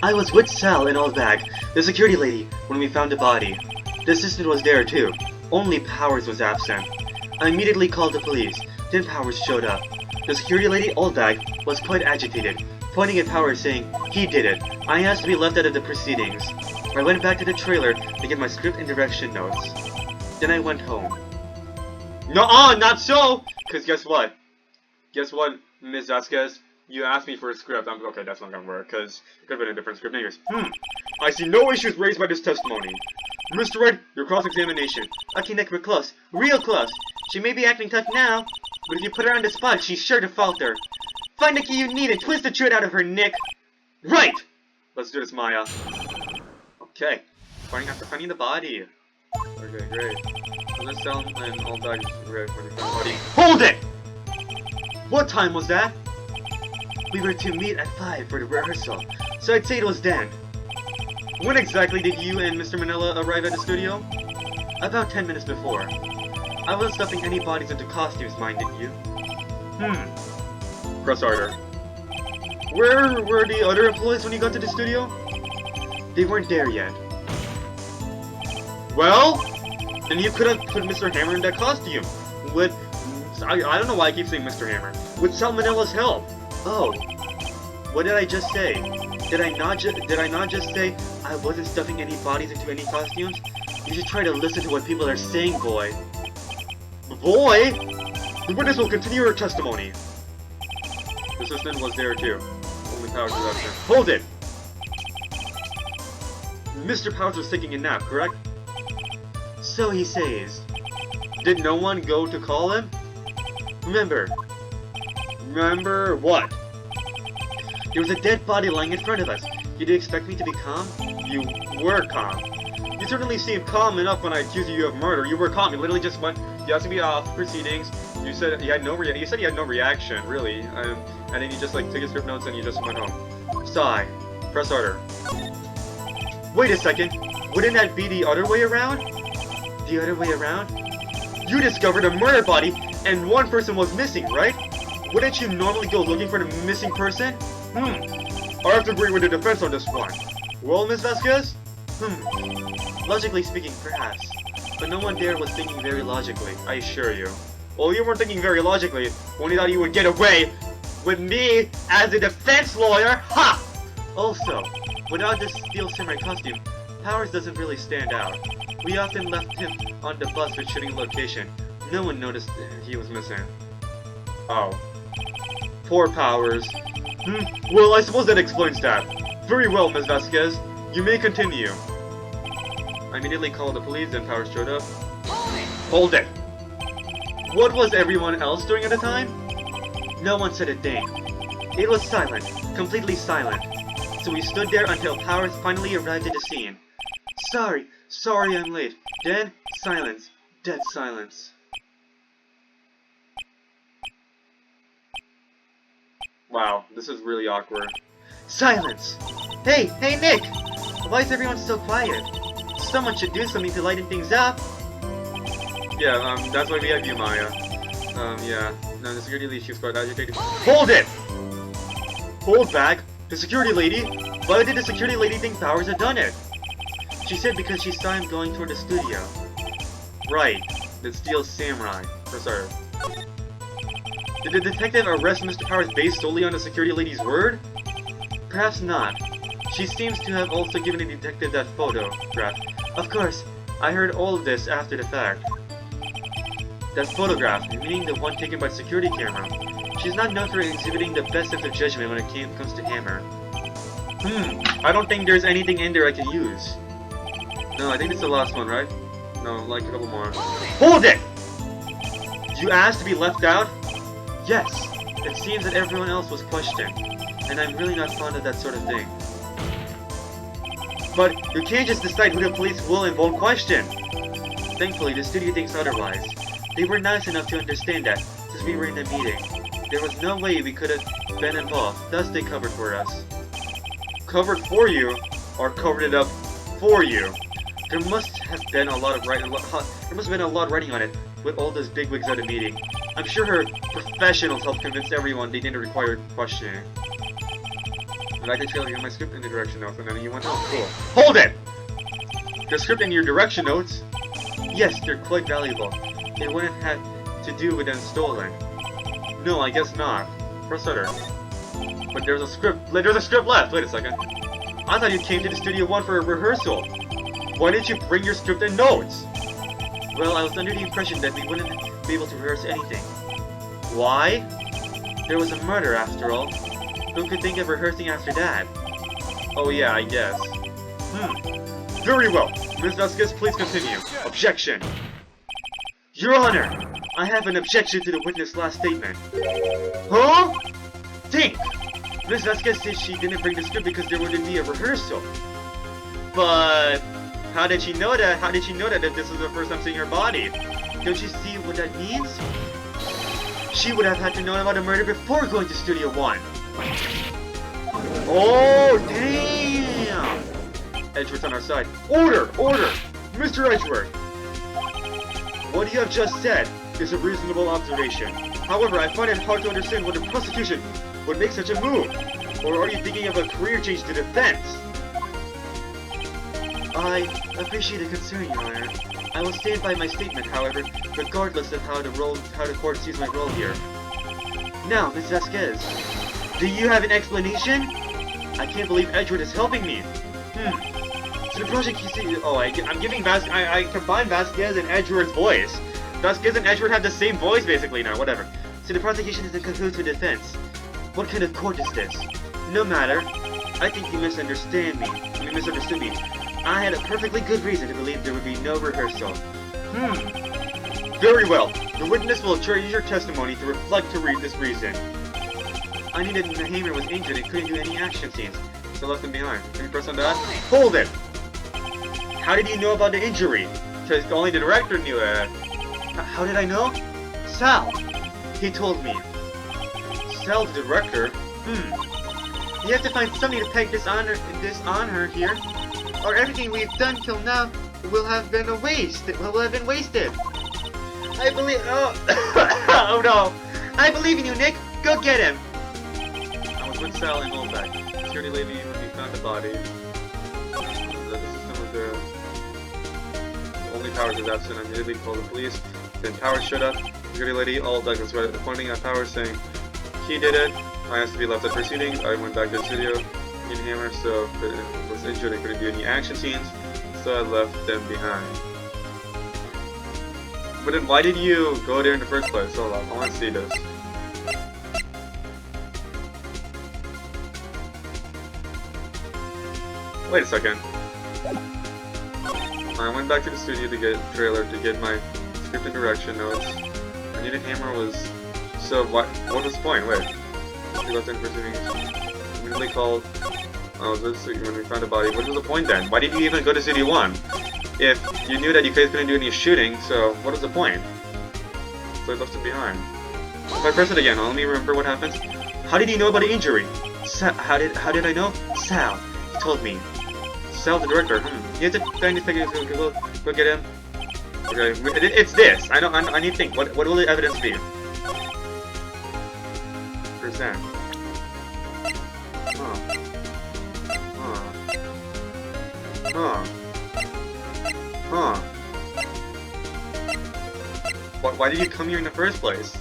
I was with Sal and old bag, the security lady, when we found the body. The assistant was there, too. Only Powers was absent. I immediately called the police. Then Powers showed up. The security lady, old bag, was quite agitated, pointing at Powers saying he did it. I asked to be left out of the proceedings. I went back to the trailer to get my script and direction notes. Then I went home. No, not so! Because guess what? Guess what, Ms. Vasquez? You asked me for a script. Okay, that's not gonna work, because it could have been a different script. Anyways, I see no issues raised by this testimony. Mr. Wright, your cross-examination. Okay, Nick, we're close. Real close. She may be acting tough now, but if you put her on the spot, she's sure to falter. Find the key you need and twist the truth out of her, Nick. Right! Let's do this, Maya. Okay. After finding the body. Okay, great. So let's sell and all bags ready for the body. Hold it! What time was that? We were to meet at 5 for the rehearsal, so I'd say it was then. When exactly did you and Mr. Manila arrive at the studio? About 10 minutes before. I wasn't stuffing any bodies into costumes, minded you. Press harder. Where were the other employees when you got to the studio? They weren't there yet. Well, then you could have put Mr. Hammer in that costume. With... I don't know why I keep saying Mr. Hammer. With Salmonella's help. Oh. What did I just say? Did I not just say I wasn't stuffing any bodies into any costumes? You should try to listen to what people are saying, boy. Boy? The witness will continue her testimony. The assistant was there too. Only Powers was absent. Hold it! Mr. Powers was taking a nap, correct? So he says. Did no one go to call him? Remember what? There was a dead body lying in front of us. Did you expect me to be calm? You were calm. You certainly seemed calm enough when I accused you of murder. You were calm. You literally just went. You asked me off proceedings. You said you had no reaction, really. And then you just like took your script notes and you just went home. Sigh. Press harder. Wait a second. Wouldn't that be the other way around? The other way around? You discovered a murder body and one person was missing, right? Wouldn't you normally go looking for the missing person? I have to agree with the defense on this one. Well, Ms. Vasquez? Logically speaking, perhaps. But no one there was thinking very logically, I assure you. Well, you weren't thinking very logically when you thought you would get away with me as a defense lawyer. Ha! Also, without this steel samurai costume, Powers doesn't really stand out. We often left him on the bus for shooting location. No one noticed he was missing. Oh. Poor Powers. Well, I suppose that explains that. Very well, Ms. Vasquez. You may continue. I immediately called the police and Powers showed up. Hold it! What was everyone else doing at the time? No one said a thing. It was silent. Completely silent. So we stood there until Powers finally arrived at the scene. Sorry I'm late. Then, silence. Dead silence. Wow, this is really awkward. Silence! Hey Nick! Why is everyone so quiet? Someone should do something to lighten things up! Yeah, that's why we have you, Maya. Yeah. No, the security lady, she was quite agitated. Hold it! Hold back? The security lady? Why did the security lady think Powers had done it? She said because she saw him going toward the studio. Right. The Steel Samurai. Sorry. Did the detective arrest Mr. Powers based solely on the security lady's word? Perhaps not. She seems to have also given the detective that photograph. Of course, I heard all of this after the fact. That photograph, meaning the one taken by the security camera. She's not known for exhibiting the best sense of judgment when it comes to Hammer. I don't think there's anything in there I can use. No, I think it's the last one, right? No, like a couple more. Hold it! You asked to be left out? Yes. It seems that everyone else was questioned. And I'm really not fond of that sort of thing. But you can't just decide who the police will and won't question. Thankfully, the studio thinks otherwise. They were nice enough to understand that, since we were in the meeting. There was no way we could have been involved, thus they covered for us. Covered for you? Or covered it up for you? There must have been a lot of writing. There must have been a lot of writing on it with all those bigwigs at the meeting. I'm sure her professionals helped convince everyone they didn't require questioning. I'd like to tell you my script in the direction notes, and then you went, oh, cool. Hold it! The script and your direction notes? Yes, they're quite valuable. They wouldn't have to do with them stolen. No, I guess not. Press enter. But there's a script. There's a script left. Wait a second. I thought you came to the Studio 1 for a rehearsal. Why didn't you bring your script and notes? Well, I was under the impression that we wouldn't be able to rehearse anything. Why? There was a murder, after all. Who could think of rehearsing after that? Oh yeah, I guess. Very well. Ms. Vasquez, please continue. Objection. Your Honor, I have an objection to the witness' last statement. Huh? Think! Ms. Vasquez says she didn't bring the script because there wouldn't be a rehearsal. But how did she know that? How did she know that if this was the first time seeing her body? Don't you see what that means? She would have had to know about the murder before going to Studio 1. Oh, damn! Edgeworth's on our side. Order! Order! Mr. Edgeworth! What you have just said is a reasonable observation. However, I find it hard to understand what the prosecution would make such a move. Or are you thinking of a career change to defense? I appreciate the concern, Your Honor. I will stand by my statement, however, regardless of how the court sees my role here. Now, Ms. Vasquez, do you have an explanation? I can't believe Edgeworth is helping me. So the project you see... Oh, I'm giving I combined Vasquez and Edgeworth's voice. Vasquez and Edgeworth have the same voice, basically, now, whatever. So the prosecution is in cahoots with defense. What kind of court is this? No matter. I think you misunderstood me. I had a perfectly good reason to believe there would be no rehearsal. Very well. The witness will use your testimony to reflect this reason. I needed the hammer was injured and couldn't do any action scenes, so left him behind. Can you press on that? Hold it! How did you know about the injury? Because only the director knew it. How did I know? Sal! He told me. Sal, the director? You have to find somebody to peg this on her here, or everything we've done till now will have been a waste. Will have been wasted. I believe. Oh no! I believe in you, Nick. Go get him. I was with Sal and Olbeck. Security lady when we found the body. The system was there. Only Powers was absent. I immediately called the police. Then Powers showed up. Security lady Olbeck was pointing at Powers, saying he did it. I asked to be left at proceedings. I went back to the studio. In Hammer, so it was injured and couldn't do any action scenes, so I left them behind. But then why did you go there in the first place? Hold on, I want to see this. Wait a second. I went back to the studio to get a trailer, to get my script and direction notes. I needed Hammer was... So what was the point? Wait. He left in proceedings. Immediately called... Oh, when we found the body. What was the point then? Why did you even go to City 1? If you knew that you couldn't do any shooting, so what was the point? So I left him behind. If I press it again, let me remember what happens. How did he know about the injury? How did I know? Sal. He told me. Sal, the director. You have to find this figure. Go get him. Okay, it's this. I need to think. What will the evidence be? Present. Why did you come here in the first place?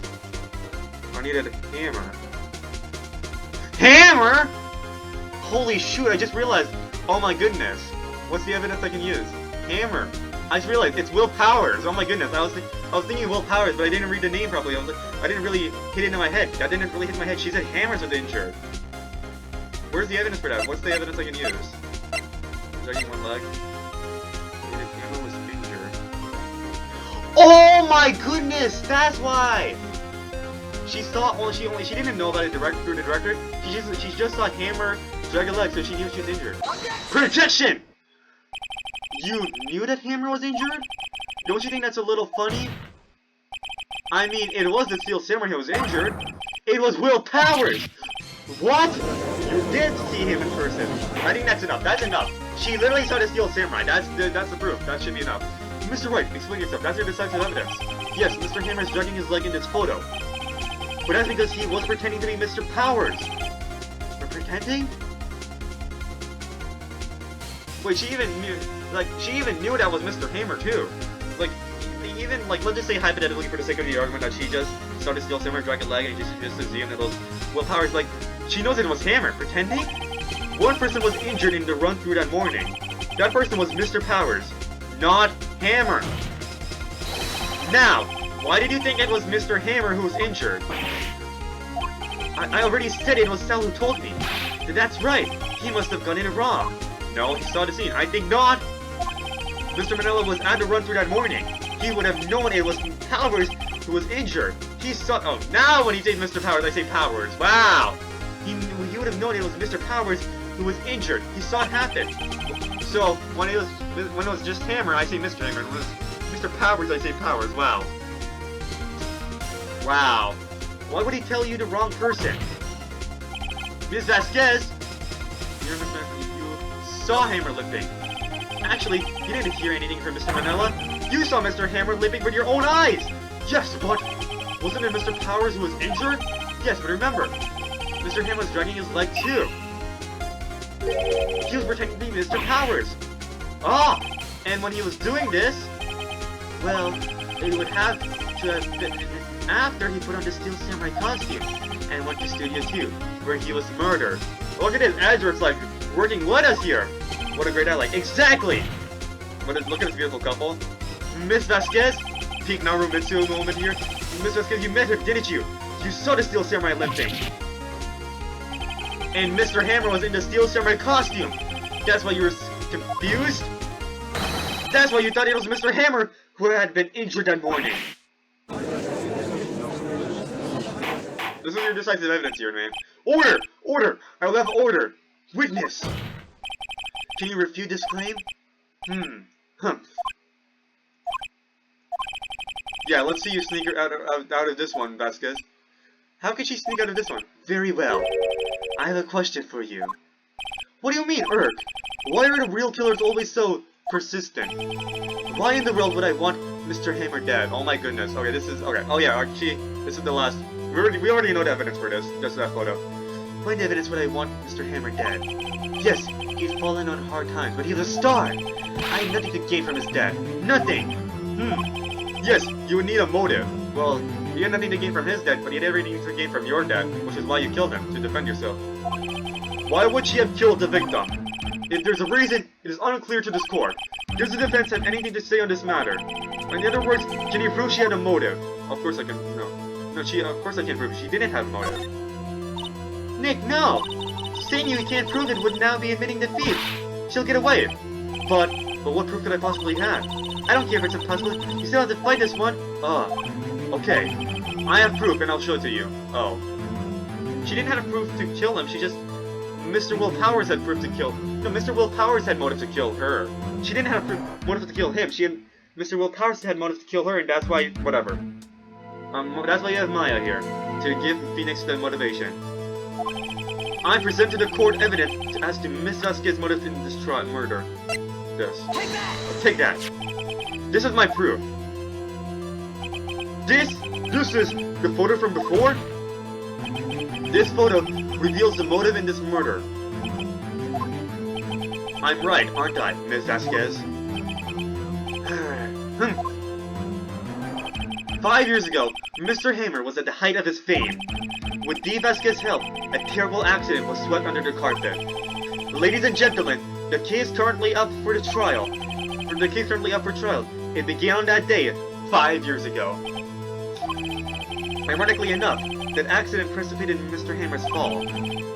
I needed a hammer. Hammer?! Holy shoot, I just realized. Oh my goodness. What's the evidence I can use? Hammer. I just realized it's Will Powers. Oh my goodness. I was thinking Will Powers, but I didn't read the name properly. I didn't really hit it in my head. That didn't really hit my head. She said Hammers was injured. Where's the evidence for that? What's the evidence I can use? Dragging one leg. Hammer was injured. Oh my goodness! That's why! She saw, well, she didn't know about it through the director. She just saw Hammer drag a leg, so she knew she was injured. Projection! You knew that Hammer was injured? Don't you think that's a little funny? I mean, it was the Steel Samurai who was injured. It was Will Powers! What? You did see him in person. I think that's enough. That's enough. She literally saw the Steel Samurai. That's the proof. That should be enough. Mr. Wright, explain yourself. That's your decisive evidence. Yes, Mr. Hammer is dragging his leg in this photo. But that's because he was pretending to be Mr. Powers. Or pretending? Wait, she even knew that was Mr. Hammer too. Like, even, like, let's just say hypothetically for the sake of the argument that she just saw the Steel Samurai drag a leg and just assumed that it was Will Powers, like, she knows it was Hammer. Pretending? One person was injured in the run-through that morning. That person was Mr. Powers, not Hammer. Now, why did you think it was Mr. Hammer who was injured? I already said it was Sal who told me. That's right. He must have gone in wrong. No, he saw the scene. I think not. Mr. Manila was at the run-through that morning. He would have known it was Powers who was injured. He saw... Oh, now when he says Mr. Powers, I say Powers. Wow. He would have known it was Mr. Powers who was injured. He saw it happen. So, when it was just Hammer, I say Mr. Hammer. When it was Mr. Powers, I say Powers. Wow. Wow. Why would he tell you the wrong person? Ms. Vasquez, you saw Hammer lifting. Actually, you didn't hear anything from Mr. Manila. You saw Mr. Hammer limping with your own eyes! Yes, but wasn't it Mr. Powers who was injured? Yes, but remember, Mr. Hammer was dragging his leg too. He was protecting Mr. Powers. Ah! And when he was doing this, well, it would have to have been after he put on the Steel Samurai costume and went to Studio 2, where he was murdered. Look at his Edgeworth's like working with us here. What a great ally. Exactly! Look at this beautiful couple. Miss Vasquez, peak Narumitsu moment here. Miss Vasquez, you met her, didn't you? You saw the Steel Samurai limping. And Mr. Hammer was in the Steel Samurai costume. That's why you were confused? That's why you thought it was Mr. Hammer who had been injured that morning. This is your decisive evidence here, man. Order! Order! I will have order! Witness! Can you refute this claim? Yeah, let's see you sneak her out of this one, Vasquez. How can she sneak out of this one? Very well. I have a question for you. What do you mean, Urk? Why are the real killers always so persistent? Why in the world would I want Mr. Hammer dead? Oh my goodness. Okay, this is... Okay. Oh yeah, Archie, this is the last... We already know the evidence for this. Just that photo. Why in evidence would I want Mr. Hammer dead? Yes, he's fallen on hard times, but he's a star! I have nothing to gain from his death. Nothing! Yes, you would need a motive. Well, you had nothing to gain from his death, but you had everything to gain from your death, which is why you killed him, to defend yourself. Why would she have killed the victim? If there's a reason, it is unclear to this court. Does the defense have anything to say on this matter? In other words, can you prove she had a motive? Of course I can... No. No, of course I can't prove she didn't have a motive. Nick, no! Saying you can't prove it would now be admitting defeat. She'll get away. But what proof could I possibly have? I don't care if it's impossible. You still have to fight this one. Okay. I have proof and I'll show it to you. Oh. She didn't have proof to kill him, she just... Mr. Will Powers had proof to kill... No, Mr. Will Powers had motive to kill her. She didn't have motive to kill him, Mr. Will Powers had motive to kill her, and that's why... Whatever. That's why you have Maya here. To give Phoenix the motivation. I present to the court evidence as to Miss Vasquez's motive in this murder. This. Take that! This is my proof. This is the photo from before? This photo reveals the motive in this murder. I'm right, aren't I, Miss Vasquez? 5 years ago, Mr. Hammer was at the height of his fame. With D. Vasquez's help, a terrible accident was swept under the carpet. Ladies and gentlemen, the case currently up for trial. It began on that day, 5 years ago. Ironically enough, that accident precipitated Mr. Hammer's fall.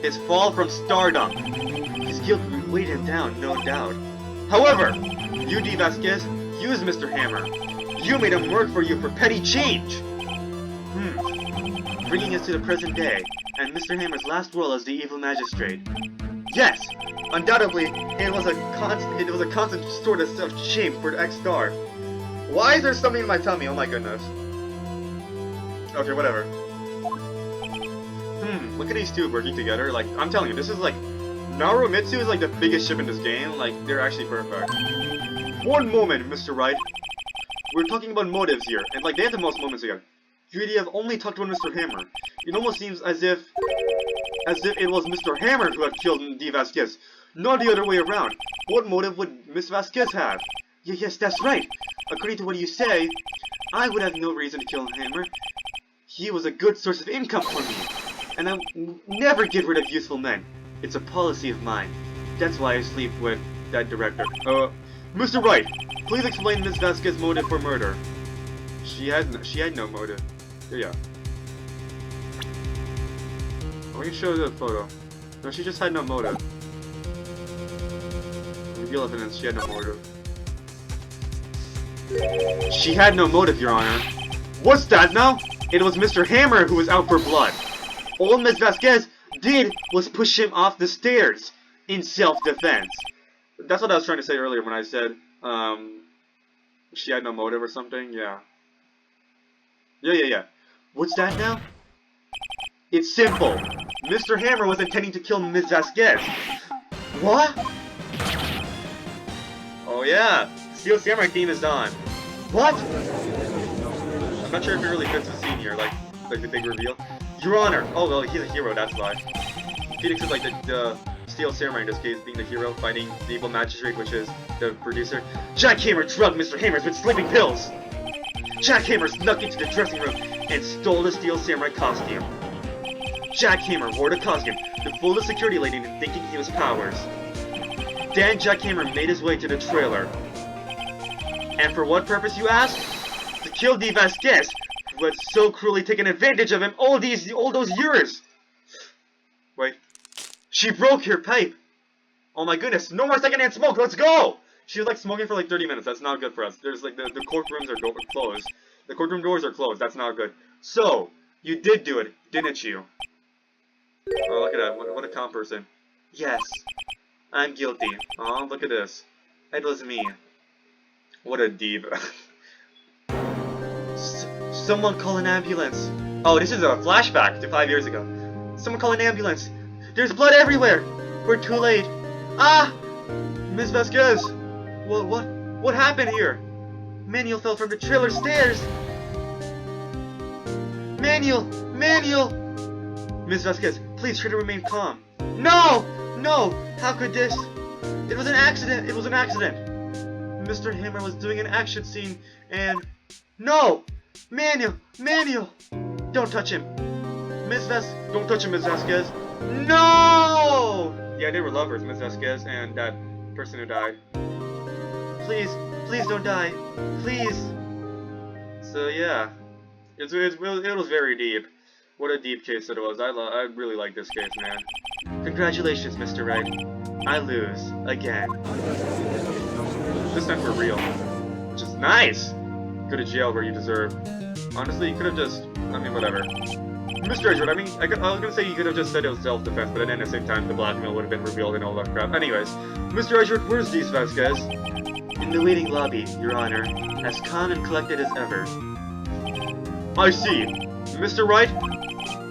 His fall from stardom. His guilt would weigh him down, no doubt. However, you, D. Vasquez, used Mr. Hammer. You made him work for you for petty change! Bringing us to the present day, and Mr. Hammer's last role as the evil magistrate. Yes! Undoubtedly, it was a constant source of shame for the ex-star. Why is there something in my tummy? Oh my goodness. Okay, whatever. Look at these two working together. Like, I'm telling you, this is like... Narumitsu is like the biggest ship in this game. Like, they're actually perfect. One moment, Mr. Wright. We're talking about motives here, and like, they have the most moments together. You really have only talked about Mr. Hammer. It almost seems as if it was Mr. Hammer who had killed D. Vasquez, not the other way around. What motive would Miss Vasquez have? Yes, that's right. According to what you say, I would have no reason to kill Hammer. He was a good source of income for me, and I never get rid of useful men. It's a policy of mine. That's why I sleep with that director. Mr. Wright, please explain Miss Vasquez's motive for murder. She had no motive. Yeah. We can show the photo. No, she just had no motive. Reveal evidence, she had no motive. She had no motive, Your Honor. What's that now? It was Mr. Hammer who was out for blood. All Miss Vasquez did was push him off the stairs in self-defense. That's what I was trying to say earlier when I said, she had no motive or something, yeah. Yeah. What's that now? It's simple. Mr. Hammer was intending to kill Ms. Vasquez. What? Oh yeah, Steel Samurai theme is on. What? I'm not sure if it really fits the scene here, like the big reveal. Your Honor! Oh, well, he's a hero, that's why. Phoenix is like the Steel Samurai in this case, being the hero, fighting the evil magistrate, which is the producer. Jack Hammer drugged Mr. Hammers with sleeping pills! Jack Hammer snuck into the dressing room and stole the Steel Samurai costume. Jack Hammer wore the costume to fool the security lady into thinking he was Powers. Then Jack Hammer made his way to the trailer. And for what purpose, you ask? To kill the Vasquez, who had so cruelly taken advantage of him all those years! Wait. She broke your pipe! Oh my goodness, no more secondhand smoke, let's go! She was like smoking for like 30 minutes, that's not good for us. There's like, the courtrooms are closed. The courtroom doors are closed, that's not good. So, you did do it, didn't you? Oh, look at that, what a calm person. Yes, I'm guilty. Oh, look at this. It was me. What a diva. Someone call an ambulance. Oh, this is a flashback to 5 years ago. Someone call an ambulance. There's blood everywhere. We're too late. Ah! Miss Vasquez. What happened here? Manuel fell from the trailer stairs. Manuel! Miss Vasquez, please try to remain calm. No! How could this? It was an accident. Mr. Hammer was doing an action scene and... No! Manuel! Don't touch him. Don't touch him, Miss Vasquez. No! Yeah, they were lovers, Miss Vasquez and that person who died. Please don't die. Please. So yeah, it was very deep. What a deep case it was. I really like this case, man. Congratulations, Mr. Wright. I lose again. This time for real, which is nice. Go to jail where you deserve. Honestly, you could have just, I mean, whatever. Mr. Edgewood, I was gonna say you could have just said it was self-defense, but then at the same time, the blackmail would have been revealed and all that crap. Anyways, Mr. Edgewood, where's these Vasquez? In the waiting lobby, Your Honor, as calm and collected as ever. I see. Mr. Wright?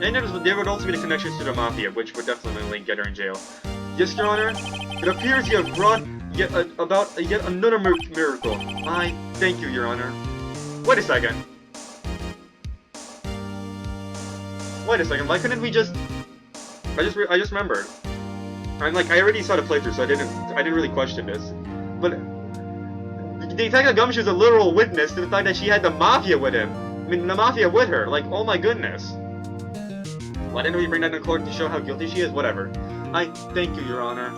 And there would also be the connections to the Mafia, which would definitely get her in jail. Yes, Your Honor? It appears you have brought yet another miracle. I thank you, Your Honor. Wait a second. Why couldn't we just... I just remembered. I already saw the playthrough, so I didn't really question this. But the Detective Gumshoe is a literal witness to the fact that she had the Mafia with him. I mean, the Mafia with her. Like, oh my goodness. Why didn't we bring that in court to show how guilty she is? Whatever. I thank you, Your Honor.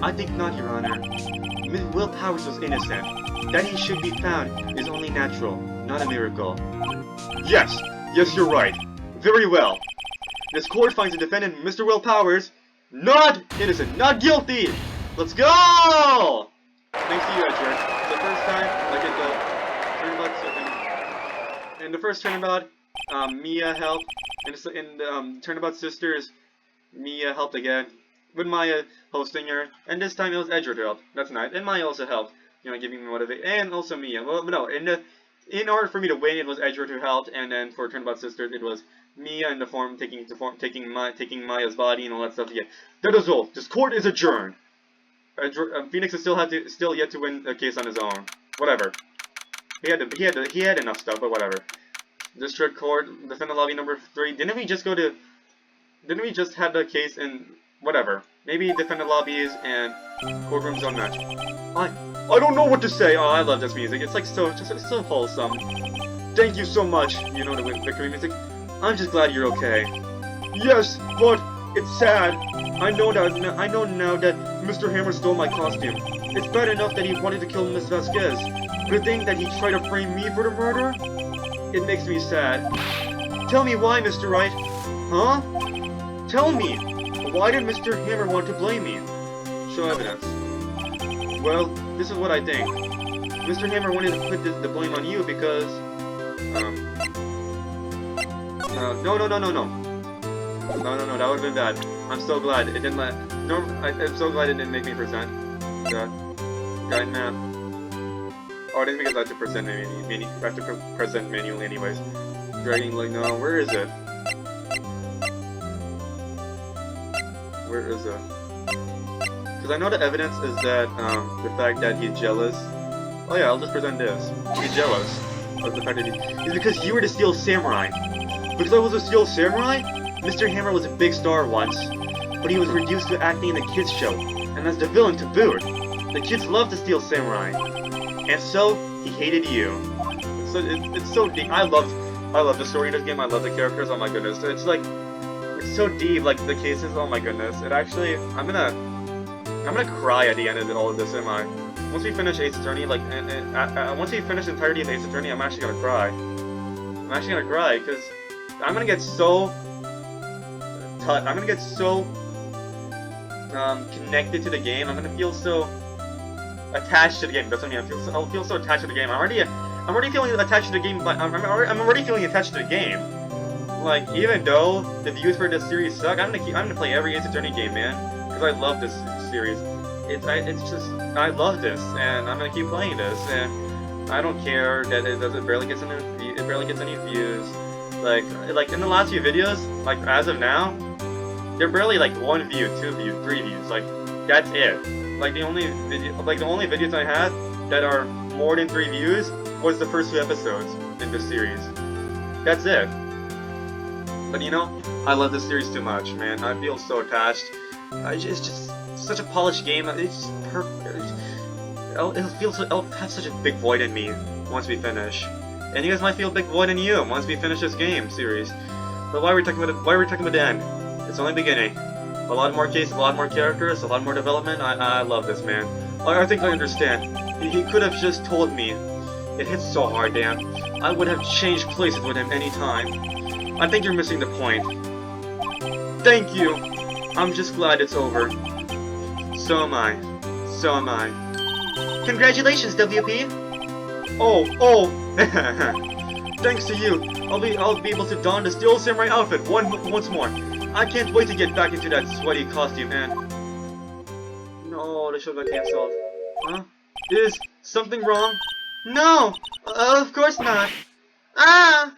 I think not, Your Honor. Will Powers was innocent. That he should be found is only natural, not a miracle. Yes, you're right. Very well. This court finds the defendant, Mr. Will Powers, not innocent, not guilty! Let's go! Thanks to you, Edgeworth. The first time, in the first turnabout, Mia helped. In the Turnabout Sisters, Mia helped again, with Maya hosting her, and this time it was Edgeworth who helped. That's nice. And Maya also helped, giving me motivation, and also Mia. Well, no, in order for me to win, it was Edgeworth who helped, and then for Turnabout Sisters, it was Mia in the form taking Maya's body and all that stuff. Yeah, that is all. This court is adjourned. Phoenix is still yet to win a case on his own. Whatever. He had enough stuff, but whatever. District Court, Defendant Lobby number 3. Didn't we just have the case in whatever? Maybe Defendant Lobbies and Courtroom Zone match. I don't know what to say. Oh, I love this music. It's like so wholesome. Thank you so much. You know the victory music. I'm just glad you're okay. Yes, but it's sad. I know now that Mr. Hammer stole my costume. It's bad enough that he wanted to kill Miss Vasquez. The thing that he tried to frame me for the murder? It makes me sad. Tell me why, Mr. Wright. Huh? Tell me. Why did Mr. Hammer want to blame me? Show evidence. Well, this is what I think. Mr. Hammer wanted to put the blame on you because... No, that would've been bad. I'm so glad it didn't let... No, I'm so glad it didn't make me present. Guide map. Oh, it is because I have to present manually anyways. Dragging, like, no, where is it? Where is it? Because I know the evidence is that, the fact that he's jealous Oh yeah, I'll just present this. Be jealous of the fact that it's because you were the Steel Samurai. Because I was a Steel Samurai? Mr. Hammer was a big star once, but he was reduced to acting in the kids' show, and as the villain to boot. The kids loved the Steel Samurai, and so he hated you. It's so deep. I love the story of this game. I love the characters. Oh my goodness, it's so deep. Like the cases. Oh my goodness, it actually. I'm gonna cry at the end of all of this. Am I? Once we finish Ace Attorney, like, once we finish the entirety of Ace Attorney, I'm actually gonna cry. I'm actually gonna cry because I'm gonna get so. I'm gonna get so connected to the game. I'm gonna feel so attached to the game. That's what I mean. I'll feel so attached to the game. I'm already feeling attached to the game. But I'm already feeling attached to the game. Like, even though the views for this series suck, I'm gonna play every Ace Attorney game, man, because I love this series. I love this, and I'm gonna keep playing this, and I don't care that it barely gets any views. Like in the last few videos, like as of now, they're barely like 1 view, 2 views, 3 views. Like that's it. Like the only videos I had that are more than 3 views was the first 2 episodes in this series. That's it. But you know, I love this series too much, man. I feel so attached. It's just such a polished game. It's perfect. It'll have such a big void in me once we finish. And you guys might feel a big void in you once we finish this game series. But why are we talking about the end? It's only beginning. A lot more cases, a lot more characters, a lot more development. I love this, man. I think I understand. He could have just told me. It hits so hard, Dan. I would have changed places with him any time. I think you're missing the point. Thank you. I'm just glad it's over. So am I. So am I. Congratulations, WP. Oh. Thanks to you, I'll be able to don the Steel Samurai outfit once more. I can't wait to get back into that sweaty costume, man. No, the show got canceled. Huh? Is something wrong? No! Of course not. Ah!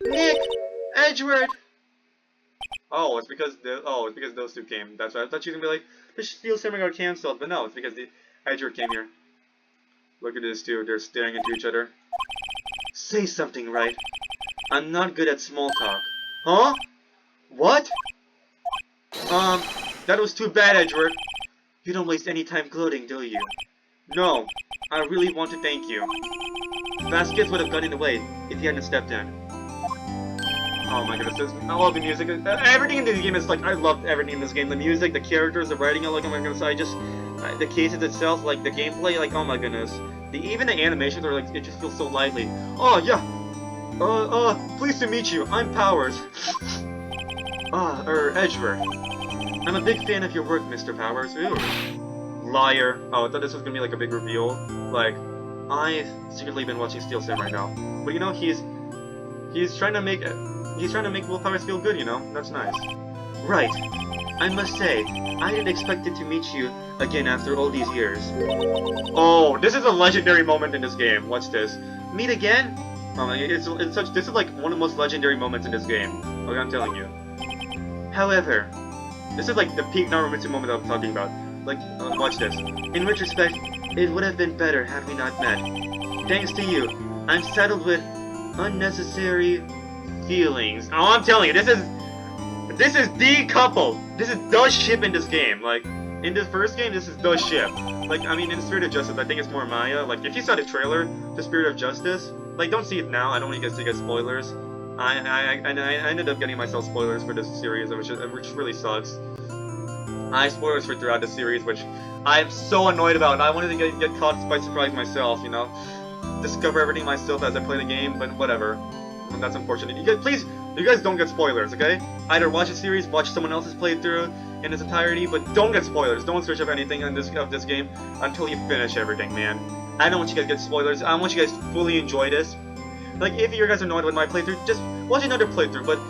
Nick! Edgeworth! Oh, it's because those two came. That's right. I thought you were gonna be like, the Steel Samurai got canceled, but no, it's because the Edgeworth came here. Look at these two, they're staring into each other. Say something, Wright. I'm not good at small talk. Huh? What? That was too bad, Edgeworth. You don't waste any time gloating, do you? No, I really want to thank you. Baskets would have gotten away if you hadn't stepped in. Oh my goodness, I love the music. Everything in this game is like, I love everything in this game. The music, the characters, the writing, like, oh my goodness, the cases itself, like, the gameplay, like, oh my goodness. Even the animations are like, it just feels so lively. Oh, yeah! Pleased to meet you, I'm Powers. Edgeworth. I'm a big fan of your work, Mr. Powers. Ooh. Liar. Oh, I thought this was gonna be like a big reveal. Like, I've secretly been watching Steel Samurai now. But you know, he's trying to make Will Powers feel good, you know? That's nice. Right. I must say, I didn't expect it to meet you again after all these years. Oh, this is a legendary moment in this game. Watch this. Meet again? Oh, this is like one of the most legendary moments in this game. Okay, I'm telling you. However, this is like the peak Narumitsu moment I'm talking about. Like, watch this. In retrospect, it would have been better had we not met. Thanks to you, I'm saddled with unnecessary feelings. Oh, I'm telling you, this is the couple. This is the ship in this game. Like, in this first game, this is the ship. Like, I mean, in Spirit of Justice, I think it's more Maya. Like, if you saw the trailer to Spirit of Justice, like, don't see it now. I don't want you guys to get spoilers. I ended up getting myself spoilers for this series, which really sucks. I have spoilers for throughout the series, which I'm so annoyed about. I wanted to get caught by surprise myself, you know, discover everything myself as I play the game. But whatever, and that's unfortunate. You guys don't get spoilers, okay? Either watch the series, watch someone else's playthrough in its entirety, but don't get spoilers. Don't search up anything of this game until you finish everything, man. I don't want you guys to get spoilers. I want you guys to fully enjoy this. Like, if you guys are annoyed with my playthrough, just watch another playthrough, but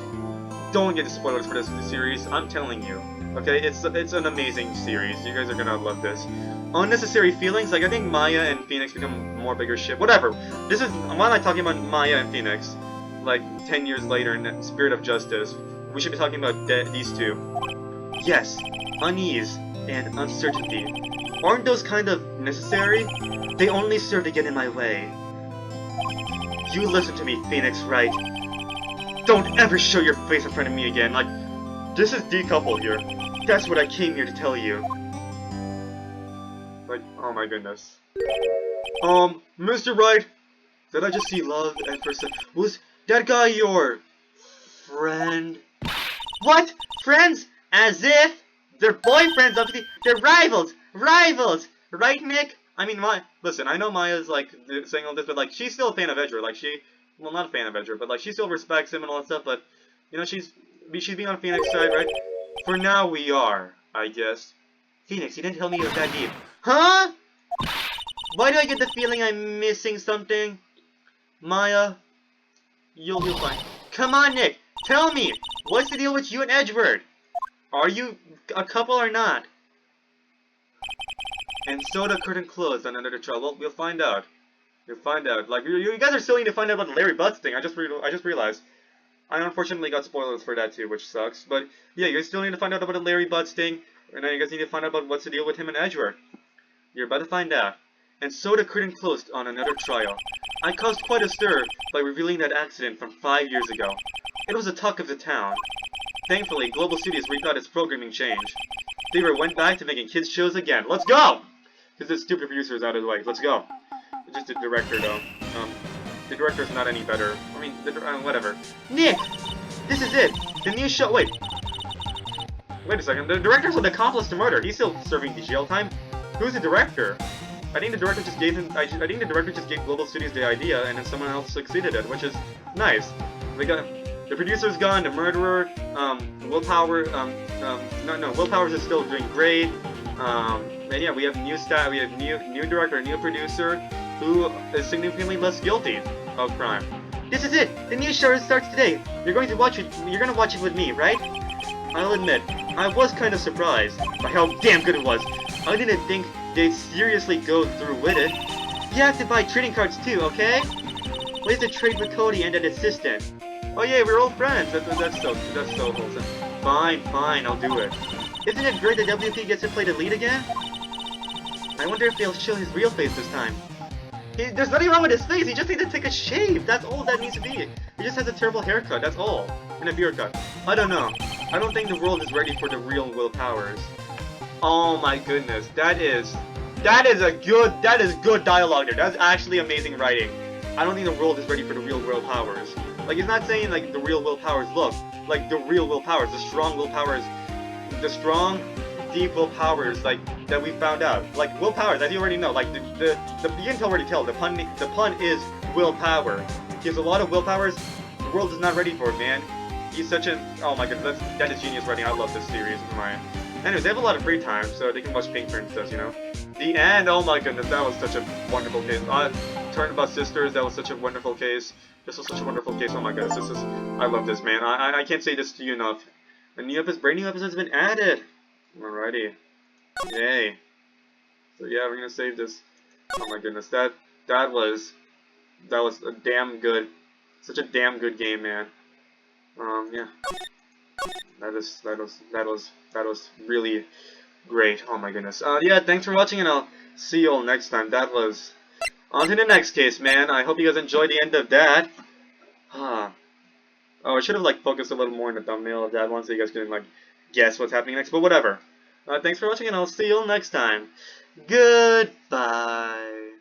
don't get spoilers for this series. I'm telling you, okay? It's an amazing series. You guys are gonna love this. Unnecessary feelings, like, I think Maya and Phoenix become more bigger ship. Whatever. Why am I talking about Maya and Phoenix? Like, 10 years later in Spirit of Justice. We should be talking about these two. Yes, unease and uncertainty. Aren't those kind of necessary, they only serve to get in my way. You listen to me, Phoenix Wright. Don't ever show your face in front of me again. Like, this is decoupled here. That's what I came here to tell you. Like, oh my goodness. Mr. Wright, did I just see love at first sight? Was that guy your friend? What? Friends? As if? They're boyfriends, obviously. They're rivals! Rivals! Right, Nick? I mean, listen, I know Maya's, like, saying all this, but, like, she's still a fan of Edward. Like, well, not a fan of Edward, but, like, she still respects him and all that stuff, but, you know, she's being on Phoenix's side, right? For now, we are, I guess. Phoenix, you didn't tell me you were that deep. Huh? Why do I get the feeling I'm missing something? Maya, you'll find. Come on, Nick, tell me, what's the deal with you and Edward? Are you a couple or not? And so the curtain closed on another trial. Well, we'll find out. You'll find out. Like, you guys are still need to find out about the Larry Butts thing. I just realized. I unfortunately got spoilers for that too, which sucks. But yeah, you guys still need to find out about the Larry Butts thing. And now you guys need to find out about what's the deal with him and Edward. You're about to find out. And so the curtain closed on another trial. I caused quite a stir by revealing that accident from 5 years ago. It was the talk of the town. Thankfully, Global Studios rethought its programming change. They went back to making kids shows again. Let's go! Because this stupid producer is out of the way. Let's go. Just the director, though. The director's not any better. I mean, whatever. Nick! This is it! The new show- wait a second. The director's an accomplice to murder. He's still serving the jail time. Who's the director? I think the director just gave him- I think the director just gave Global Studios the idea, and then someone else succeeded it, which is nice. We got- the producer's gone, the murderer, Willpower, Willpower is still doing great. And yeah, we have new staff, we have new director, new producer, who is significantly less guilty of crime. This is it! The new show starts today! You're gonna watch it with me, right? I'll admit, I was kind of surprised by how damn good it was. I didn't think they'd seriously go through with it. You have to buy trading cards too, okay? Where's the trade with Cody and an assistant? Oh yeah, we're old friends. That's so wholesome. Fine, I'll do it. Isn't it great that WP gets to play the lead again? I wonder if they'll show his real face this time. There's nothing wrong with his face, he just needs to take a shave, that's all that needs to be. He just has a terrible haircut, that's all. And a beard cut. I don't know. I don't think the world is ready for the real Will Powers. Oh my goodness, that is good dialogue there. That's actually amazing writing. I don't think the world is ready for the real Will Powers. Like, he's not saying like the real Will Powers look like the real Will Powers, the strong Will Powers, the strong, deep Will Powers like that we found out. Like Will Powers, as you already know, like you can already tell the pun is willpower. He has a lot of Will Powers. The world is not ready for it, man. He's such a oh my goodness, that is genius writing. I love this series of mine. Anyways, they have a lot of free time, so they can watch Pink Princess, you know. The end, oh my goodness, that was such a wonderful case. Turnabout Sisters, that was such a wonderful case. This was such a wonderful case, oh my goodness, I love this, man. I can't say this to you enough. A brand new episode has been added. Alrighty. Yay. So yeah, we're gonna save this. Oh my goodness, that was a damn good, such a damn good game, man. Yeah. That was really great. Oh my goodness. Yeah, thanks for watching, and I'll see you all next time. That was on to the next case, man. I hope you guys enjoyed the end of that. Oh, I should have like focused a little more on the thumbnail of that one, so you guys can like guess what's happening next. But whatever. Thanks for watching, and I'll see you all next time. Goodbye.